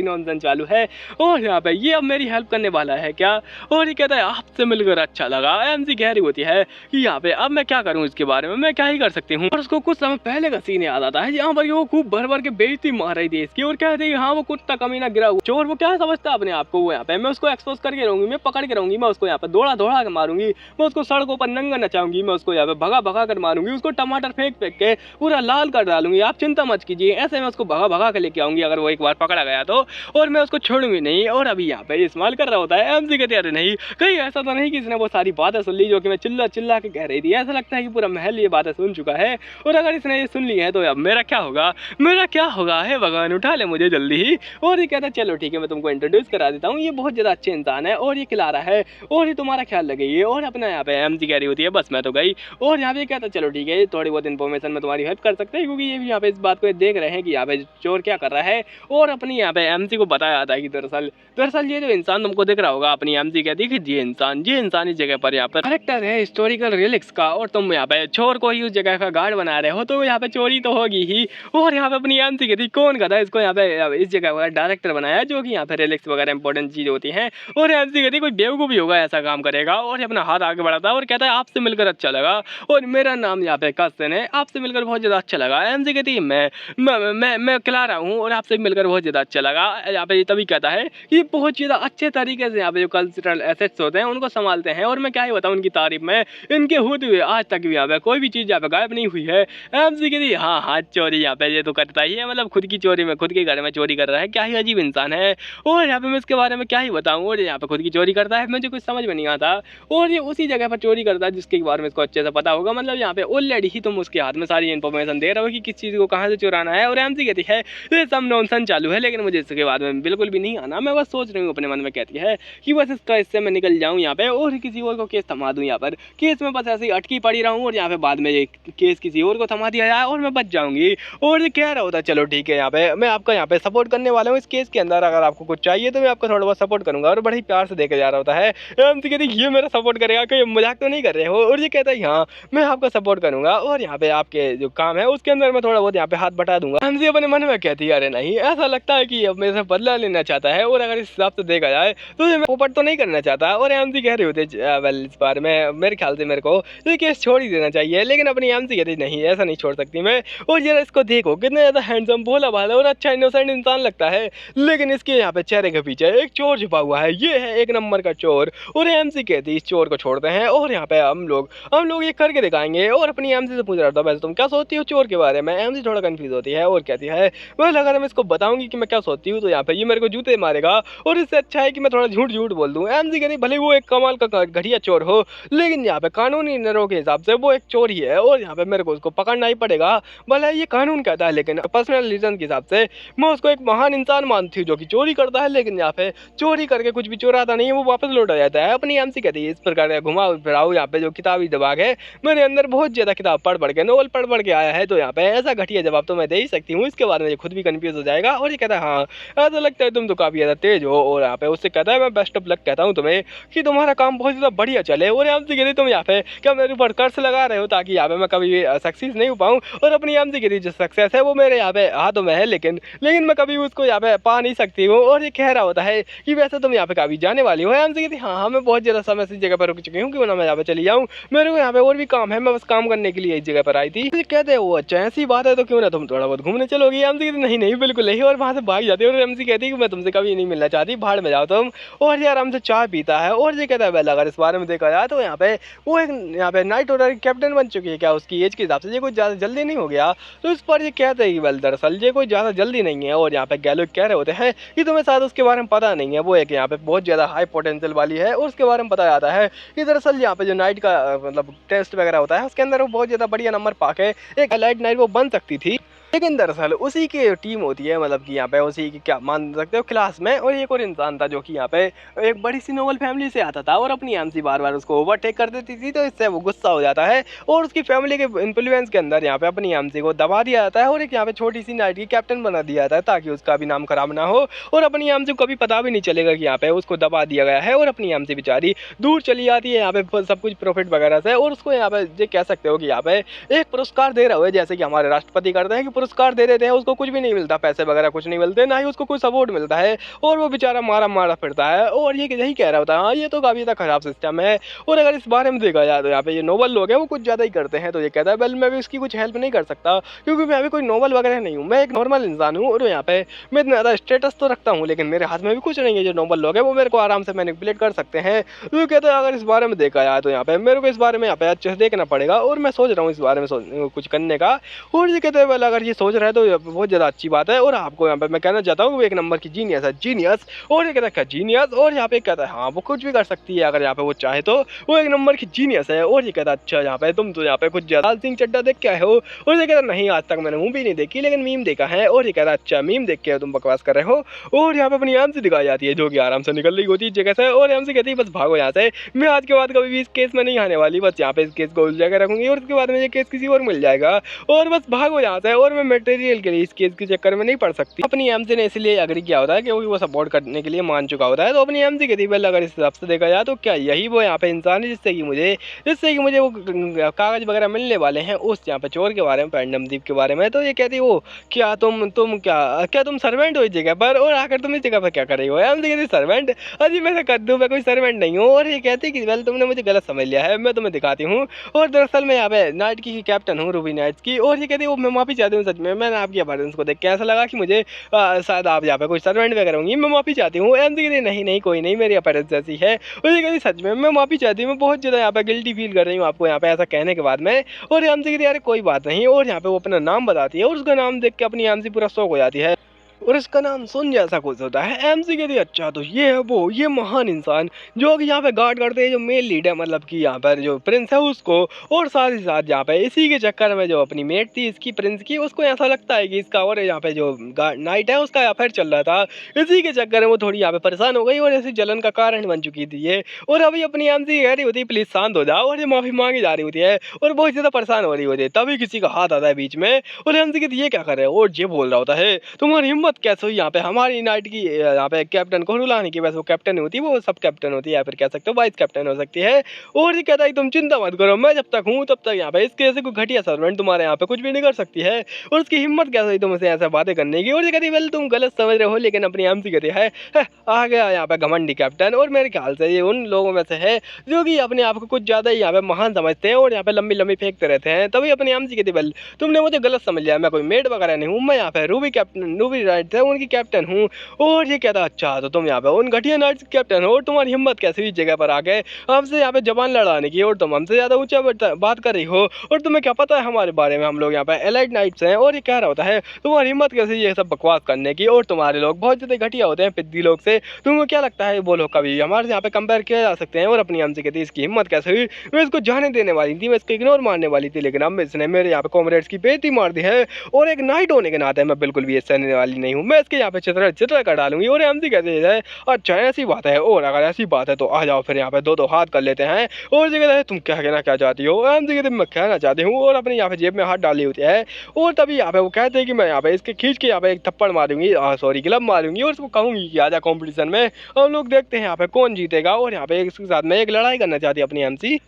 Speaker 1: नॉनसेंस चालू है। और यहाँ पे ये अब मेरी हेल्प करने वाला है क्या। और ये कहता है आपसे मिलकर अच्छा लगा। एमसी कह रही होती है कि यहाँ पे अब मैं क्या करूँ इसके बारे में, मैं क्या ही कर सकती हूँ। और उसको कुछ समय पहले का सीन याद आता है यहाँ पर वो खूब भर भर के बेइज्जती मार रही थी इसकी। और कहते हैं हाँ वो कुत्ता कमीना गिरा हुआ चोर, वो क्या समझता है अपने आप को, वो यहाँ पे मैं उसको एक्सपोज करके रहूंगी, मैं पकड़ के रहूंगी, मैं उसको यहाँ पे दौड़ा दौड़ा के मारूंगी, मैं उसको सड़कों पर नंगा नचाऊंगी, मैं उसको यहाँ पे भगा भगा कर मारूंगी, उसको टमाटर फेंक फेंक के पूरा लाल कर डालूंगी। आप चिंता मत कीजिए, ऐसे मैं उसको भगा भगा के लेके आऊंगी अगर वो एक बार पकड़ा गया तो, और मैं उसको छोड़ूंगी नहीं। और अभी यहाँ पे इस्तेमाल कर रहा होता है। एमसी कहते अरे नहीं कहीं ऐसा तो नहीं कि इसने वो सारी बातें सुन ली जो कि मैं चिल्ला चिल्ला के कह रही थी। ऐसा लगता है कि पूरा महल ये बातें सुन चुका है, और अगर इसने ये सुन ली है तो अब मेरा क्या होगा, मेरा क्या होगा। है भगवान उठा ले मुझे जल्दी ही। और ये कहता है चलो ठीक है मैं तुमको इंट्रोड्यूस करा देता हूँ, ये बहुत ज़्यादा अच्छे इंसान है और ये खिला रहा है और ये तुम्हारा ख्याल लगेगी। और अपना यहाँ पे एमसी कह रही होती है बस मैं तो गई। और यहाँ पे कहता है चलो ठीक है थोड़ी बहुत इन्फॉर्मेशन में तुम्हारी हेल्प कर सकते हैं, क्योंकि ये भी यहाँ पे इस बात को देख रहे हैं कि यहाँ पे चोर क्या कर रहा है। और अपनी यहाँ पे एमसी को बताया जाता है कि दरअसल ये जो इंसान तुमको दिख रहा होगा, अपनी एमसी कहती है कि ये इंसान इस जगह पर यहाँ पर करेक्टर है हिस्टोरिकल रिलिक्स का, और तुम यहाँ पे चोर को ही उस जगह का गार्ड बना रहे हो तो यहाँ पे चोरी तो होगी ही। और यहाँ पे अपनी एमसी कहती कौन कहता है इसको यहाँ पे इस जगह का डायरेक्टर बनाया जो कि यहाँ पे रिलिक्स वगैरह इंपॉर्टेंट चीज होती हैं। और एमसी कहती कोई बेवकूफ भी होगा ऐसा काम करेगा। और अपना हाथ आगे बढ़ाता है और कहता है आपसे मिलकर अच्छा लगा, और मेरा नाम यहाँ पे कार्सन है, आपसे मिलकर बहुत ज्यादा अच्छा लगा। एमसी कहती है मैं खिला रहा हूँ और आपसे मिलकर बहुत ज्यादा अच्छा लगा। यहाँ पे तभी कहता है कि बहुत ज्यादा अच्छे तरीके से यहाँ पे जो कल्चरल एसेट्स होते हैं उनको संभालते हैं, और मैं क्या ही बताऊँ उनकी तारीफ में, इनके होते हुए आज तक भी यहाँ पे कोई भी चीज़ यहाँ पे गायब नहीं हुई है। एमसी कहती हाँ चोरी यहाँ पे ये तो करता ही है, मतलब खुद की चोरी में खुद के घर में चोरी कर रहा है, क्या ही अजीब इंसान है। और यहाँ पे मैं इसके बारे में क्या ही बताऊँ, और यहाँ पे खुद की चोरी करता है, मुझे कुछ समझ में नहीं आता। और ये उसी जगह पर चोरी करता है जिसके बारे में इसको अच्छे से पता होगा, मतलब यहाँ पे ऑलरेडी ही तुम उसके हाथ में सारी इन्फॉर्मेशन दे रहे हो कि किस चीज़ को कहाँ से चुराना है। और एमसी कहती है ये सब नॉनसेंस चालू है, लेकिन मुझे इसके बाद में बिल्कुल भी नहीं आना, मैं बस सोच रही हूँ अपने मन में। कहती है कि बस इससे मैं निकल जाऊँ यहाँ पे और किसी और को केस थमा दूँ, यहाँ पर केस में बस ऐसे ही अटकी पड़ी रहूँ, और यहाँ पे बाद में ये केस किसी और को थमा दिया जाए और मैं बच जाऊंगी। और ये कह रहा होता चलो ठीक है यहाँ पे मैं आपका यहाँ पे सपोर्ट करने वाला हूँ इस केस के अंदर, अगर आपको कुछ चाहिए तो मैं आपको थोड़ा बहुत सपोर्ट करूंगा। और बड़े ही प्यार से देखे जा रहा होता है। एमसी कहती ये मेरा सपोर्ट करेगा, कोई मजाक तो नहीं कर रहे हो। और ये कहता है हाँ मैं आपका सपोर्ट करूंगा, और यहाँ पे आपके जो काम है उसके अंदर मैं थोड़ा बहुत यहाँ पे हाथ बटा दूंगा। एमसी अपने मन में कहती है अरे नहीं ऐसा लगता है कि अब मेरे से बदला लेना चाहता है, और अगर इस हिसाब से देखा जाए तो ये मैं पोपट तो नहीं करना चाहता। और एमसी कह रहे होते वेल इस बार में मेरे ख्याल से मेरे को ये केस छोड़ ही देना चाहिए, लेकिन अपनी एमसी कहती नहीं ऐसा नहीं छोड़ सकती मैं। और जरा इसको देखो कितना ज़्यादा हैंडसम भोला भाला और अच्छा इनोसेंट इंसान लगता है, लेकिन इसके यहाँ पे चेहरे के पीछे एक चोर छुपा हुआ है, ये है एक नंबर का चोर। और एमसी कहती इस चोर को छोड़ते हैं और यहाँ पे हम लोग ये करके दिखाएंगे। और अपनी एमसी से पूछ रहा था वैसे तुम क्या सोचती हो चोर के बारे में। एमसी थोड़ा कंफ्यूज होती है और कहती है वेल अगर मैं इसको बताऊंगी कि मैं क्या सोचती हूँ तो यहाँ पे ये मेरे को जूते मारेगा, और इससे अच्छा है कि मैं थोड़ा झूठ बोल दूँ। एमसी कहती भले वो एक कमाल का घटिया चोर हो, लेकिन यहाँ पे कानूनी नियमों के हिसाब से वो एक चोर ही है, और यहाँ पे मेरे को उसको पकड़ना ही पड़ेगा। भले ये कानून कहता है, लेकिन पर्सनल रीजन के हिसाब से मैं उसको एक महान इंसान मानती हूँ जो कि चोरी करता है, लेकिन यहाँ पे चोरी करके कुछ भी चोराता नहीं है, वो वापस लौट आ जाता है। अपनी एमसी कहती इस प्रकार का घुमाओ फिराओ यहाँ पे जो किताबी दिमाग है मेरे अंदर बहुत ज़्यादा किताब पढ़ के नोवेल पढ़ के आया है, तो यहाँ पे ऐसा घटिया जवाब तो मैं दे ही सकती हूँ। इसके बारे में ये खुद भी कन्फ्यूज़ हो जाएगा और ये कहता है हाँ, ऐसा लगता है तुम तो काफ़ी ज़्यादा तेज़ हो। और यहाँ पे उससे कहता है मैं बेस्ट ऑफ लक कहता हूँ तुम्हें कि तुम्हारा काम बहुत ज़्यादा बढ़िया चले। और यहाँ से कहती तुम यहाँ पे क्या मेरे ऊपर कर्ज लगा रहे हो ताकि यहाँ पे मैं कभी भी सक्सेस नहीं हो पाऊँ। और अपनी यहाँ से कहती जो सक्सेस है वो मेरे यहाँ पे हाथों में है, लेकिन मैं कभी उसको यहाँ पे पा नहीं सकती हूँ। और ये कह रहा होता है कि वैसे तुम यहाँ पे काफ़ी जाने वाली हो। हमसे कहती हाँ मैं बहुत ज़्यादा समय से इस जगह पर रुक चुकी हूँ, क्यों ना मैं यहाँ पे चली जाऊँ, मेरे को यहाँ पे और भी काम है, मैं बस काम करने के लिए इस जगह पर आई थी। कहते हैं वो अच्छा ऐसी बात है तो क्यों ना तुम थोड़ा बहुत घूमने चलोगी। हमसे कहती नहीं नहीं बिल्कुल नहीं, और वहाँ से भाग जाती है। और हमसे कहती है कि मैं तुमसे कभी नहीं मिलना चाहती, भाड़ में जाओ तुम। और यार हमसे चाय पीता है और ये कहता है वेल अगर इस बारे में देखा जाए तो यहाँ पे वो एक यहाँ पे नाइट ऑर्डर की कैप्टन बन चुकी है क्या, उसकी एज के हिसाब से ये कुछ ज़्यादा जल्दी नहीं हो गया। तो इस पर ये कहते हैं कि वेल दरअसल ये कोई ज़्यादा जल्दी नहीं है। और यहाँ पे गैलोक कह रहे होते हैं कि तुम्हें शायद उसके बारे में पता नहीं है, वो एक यहाँ पे बहुत ज़्यादा हाई पोटेंशियल वाली है। और उसके बारे में पता जाता है कि दरअसल यहाँ पे जो नाइट का मतलब टेस्ट वगैरह होता है उसके अंदर वो बहुत ज़्यादा बढ़िया नंबर पाके एक एलाइट नाइट वो बन सकती थी। लेकिन दरअसल उसी की टीम होती है, मतलब कि यहाँ पे उसी की क्या मान सकते हो क्लास में। और एक और इंसान था जो कि यहाँ पे एक बड़ी सी नोबल फैमिली से आता था और अपनी एमसी बार बार उसको ओवरटेक कर देती थी, तो इससे वो गुस्सा हो जाता है और उसकी फैमिली के इन्फ्लुएंस के अंदर यहाँ पे अपनी एमसी को दबा दिया जाता है और एक यहाँ पे छोटी सी नाइट की कैप्टन बना दिया जाता है ताकि उसका भी नाम खराब ना हो और अपनी एमसी को कभी पता भी नहीं चलेगा कि यहाँ पे उसको दबा दिया गया है। और अपनी एमसी बेचारी दूर चली जाती है यहाँ पे सब कुछ प्रॉफिट वगैरह से। और उसको यहाँ पे ये कह सकते हो कि यहाँ पे एक पुरस्कार दे रहा है, जैसे कि हमारे राष्ट्रपति करते हैं कि पुरस्कार दे देते हैं, उसको कुछ भी नहीं मिलता, पैसे वगैरह कुछ नहीं मिलते, ना ही उसको कोई सपोर्ट मिलता है और वो बेचारा मारा फिरता है। और ये यही कह रहा होता है हाँ ये तो काफ़ी ज़्यादा खराब सिस्टम है। और अगर इस बारे में देखा जाए तो यहाँ पे ये नोबल लोग हैं वो कुछ ज़्यादा ही करते हैं। तो ये कहता है वेल मैं भी उसकी कुछ हेल्प नहीं कर सकता क्योंकि मैं अभी कोई नोबल वगैरह नहीं हूँ, मैं एक नॉर्मल इंसान हूँ। और यहाँ पे मैं इतना ज़्यादा स्टेटस तो रखता हूँ लेकिन मेरे हाथ में भी कुछ नहीं है, जो नोबल लोग हैं वो मेरे को आराम से मैनिपुलेट कर सकते हैं। तो ये कहता है अगर इस बारे में देखा जाए तो यहाँ पे मेरे को इस बारे में यहाँ पे अच्छे से देखना पड़ेगा और मैं सोच रहा हूँ इस बारे में कुछ करने का। और ये कहते हैं वेल अगर ये सोच रहा है तो बहुत ज़्यादा अच्छी बात है और आपको यहाँ पे मैं कहना चाहता हूँ वो एक नंबर की जीनियस है, जीनियस। और ये कहता है जीनियस, और यहाँ पे कहता है हाँ वो कुछ भी कर सकती है अगर यहाँ पे वो चाहे तो, वो एक नंबर की जीनियस है। और ये कहता है अच्छा यहाँ पे तुम तो यहाँ पे कुछ ज़्यादा सिंह चड्डा देख के आए हो। और ये कहता नहीं आज तक मैंने मूवी नहीं देखी लेकिन मीम देखा है। और ये कहता अच्छा मीम देख के तुम बकवास कर रहे हो। और यहाँ पे अपनी आम से दिखाई जाती है जो कि आराम से निकल रही होती है जगह से और हमसे कहती है बस भागो यहाँ से, मैं आज के बाद कभी भी इस केस में नहीं आने वाली, बस यहाँ पे इस केस को उलझा के रखूंगी और उसके बाद में ये केस किसी और मिल जाएगा और बस भागो यहाँ से। और मैं मटेरियल के लिए इस केस के चक्कर में नहीं पड़ सकती। अपनी एमसी ने इसलिए एग्री किया होता है क्योंकि वो सपोर्ट करने के लिए मान चुका होता है। तो अपनी एमसी कहती है अगर इस हिसाब से देखा जाए तो क्या यही वो यहाँ पे इंसान है जिससे कि मुझे वो कागज वगैरह मिलने वाले हैं उस यहाँ पे चोर के बारे में, पैंडमदीप के बारे में। तो ये कहती वो क्या तुम सर्वेंट हो इस जगह पर और आकर तुम इस जगह पर क्या कर रही हो। एमसी कहती सर्वेंट, अजी मैं कद्दू मैं कोई सर्वेंट नहीं हूँ। और ये कहती कि वेल तुमने मुझे गलत समझ लिया है, मैं तुम्हें दिखाती हूँ। और दरअसल मैं यहाँ पे नाइट की कैप्टन हूँ, रूबी नाइट्स की। और ये कहती वो मैं माफी चाहती हूँ, सच में मैंने आपकी अपार्टमेंट को देख के ऐसा लगा कि मुझे शायद आप यहाँ पे कोई सर्वेंट वगैरह होंगी, मैं माफी चाहती हूँ। एमसी कहती नहीं कोई नहीं, मेरी अपेरेंस जैसी है। और ये कहती सच में मैं माफी चाहती हूँ, मैं बहुत ज़्यादा यहाँ पे गिल्टी फील कर रही हूँ आपको यहाँ पे ऐसा कहने के बाद में। और एमसी कहती यार कोई बात नहीं। और यहाँ पे वो अपना नाम बताती है और उसका नाम देख के अपनी एमसी पूरा शौक हो जाती है और इसका नाम सुन जैसा कुछ होता है। एमसी कहती अच्छा तो ये है वो ये महान इंसान जो कि यहाँ पे गार्ड करते हैं जो मेल लीड है, मतलब कि यहाँ पर जो प्रिंस है उसको। और साथ ही साथ यहाँ पे इसी के चक्कर में जो अपनी मेट थी इसकी प्रिंस की, उसको ऐसा लगता है कि इसका और यहाँ पे जो नाइट है उसका अफेयर चल रहा था, इसी के चक्कर में वो थोड़ी यहाँ पे परेशान हो गई और ऐसी जलन का कारण बन चुकी थी ये। और अभी अपनी एमसी कह रही होती है प्लीज शांत हो जाओ और ये माफी मांगी जा रही होती है और बहुत ज़्यादा परेशान हो रही होती है। तभी किसी का हाथ आता है बीच में और एमसी कहती ये क्या कर रहे हो। और ये बोल रहा होता है तुम्हारी हिम्मत कैसे हुई यहाँ पे हमारी नाइट की यहाँ पे कैप्टन को रुलाने की, वैसे वो कैप्टन होती है वो सब कैप्टन होती है या फिर कह सकते हो वाइस कैप्टन हो सकती है। और ये कहता है तुम चिंता मत करो, मैं जब तक हूँ तब तक यहाँ पे इसके ऐसे कोई घटिया सर्वेंट तुम्हारे यहाँ पे कुछ भी नहीं कर सकती है। और उसकी हिम्मत कैसे हुई तुमसे ऐसा बातें करने की। और ये कहती वेल तुम गलत समझ रहे हो, लेकिन अपनी एमसी कहती है आ गया यहाँ पे घमंडी कैप्टन। और मेरे ख्याल से ये उन लोगों में से है जो कि अपने आप को कुछ ज़्यादा ही यहाँ पे महान समझते हैं और यहाँ पे लंबी फेंकते रहते हैं। तभी अपनी एमसी कहती वेल तुमने मुझे गलत समझ लिया, मैं कोई मेड वगैरह नहीं हूँ, मैं यहाँ पे रूबी राइट है उनकी कैप्टन हूँ। और ये कहता अच्छा तो तुम यहाँ पे उन घटिया नाइट्स कैप्टन हो, तुम्हारी हिम्मत कैसे हुई जगह पर आ गए हमसे यहाँ पे जबान लड़ाने की और तुम हमसे ज़्यादा ऊंचा बात कर रही हो और तुम्हें क्या पता है हमारे बारे में, हम लोग यहाँ पे एलाइट नाइट्स हैं। और ये कह रहा होता है तुम्हारी हिम्मत कैसे ये सब बकवास करने की और तुम्हारे लोग बहुत ज़्यादा घटिया होते हैं पिद्दी लोग से, तुम्हें क्या लगता है बोलो कभी हमारे यहाँ पे कंपेयर किया जा सकते हैं। और अपनी हमसे कहती इसकी हिम्मत कैसे हुई, मैं इसको जाने देने वाली थी, मैं इसको इग्नोर मारने वाली थी, लेकिन अब इसने मेरे यहाँ पे कॉमरेड्स की बेइज्जती मार दी है और एक नाइट होने के नाते मैं बिल्कुल भी सहने वाली नहीं हूँ, मैं इसके यहाँ पे चित्र चित्र कर डालूंगी। और एमसी कहते हैं अच्छा ऐसी बात है, और अगर ऐसी बात है तो आ जाओ फिर यहाँ पे दो दो हाथ कर लेते हैं। और जी कहता है तुम क्या कहना क्या चाहती हो? एमसी कहते मैं कहना चाहती हूँ, और अपने यहाँ पे जेब में हाथ डाली होती है। और तभी यहाँ पे वो कहते हैं कि मैं यहाँ पे इसके खींच के यहाँ पे एक थप्पड़ मारूंगी, सॉरी ग्लब मारूंगी, और उसको कहूंगी कि आजा कंपटीशन में हम लोग देखते हैं यहाँ पे कौन जीतेगा। और यहाँ पे इसके साथ में एक लड़ाई करना चाहती है अपनी एमसी।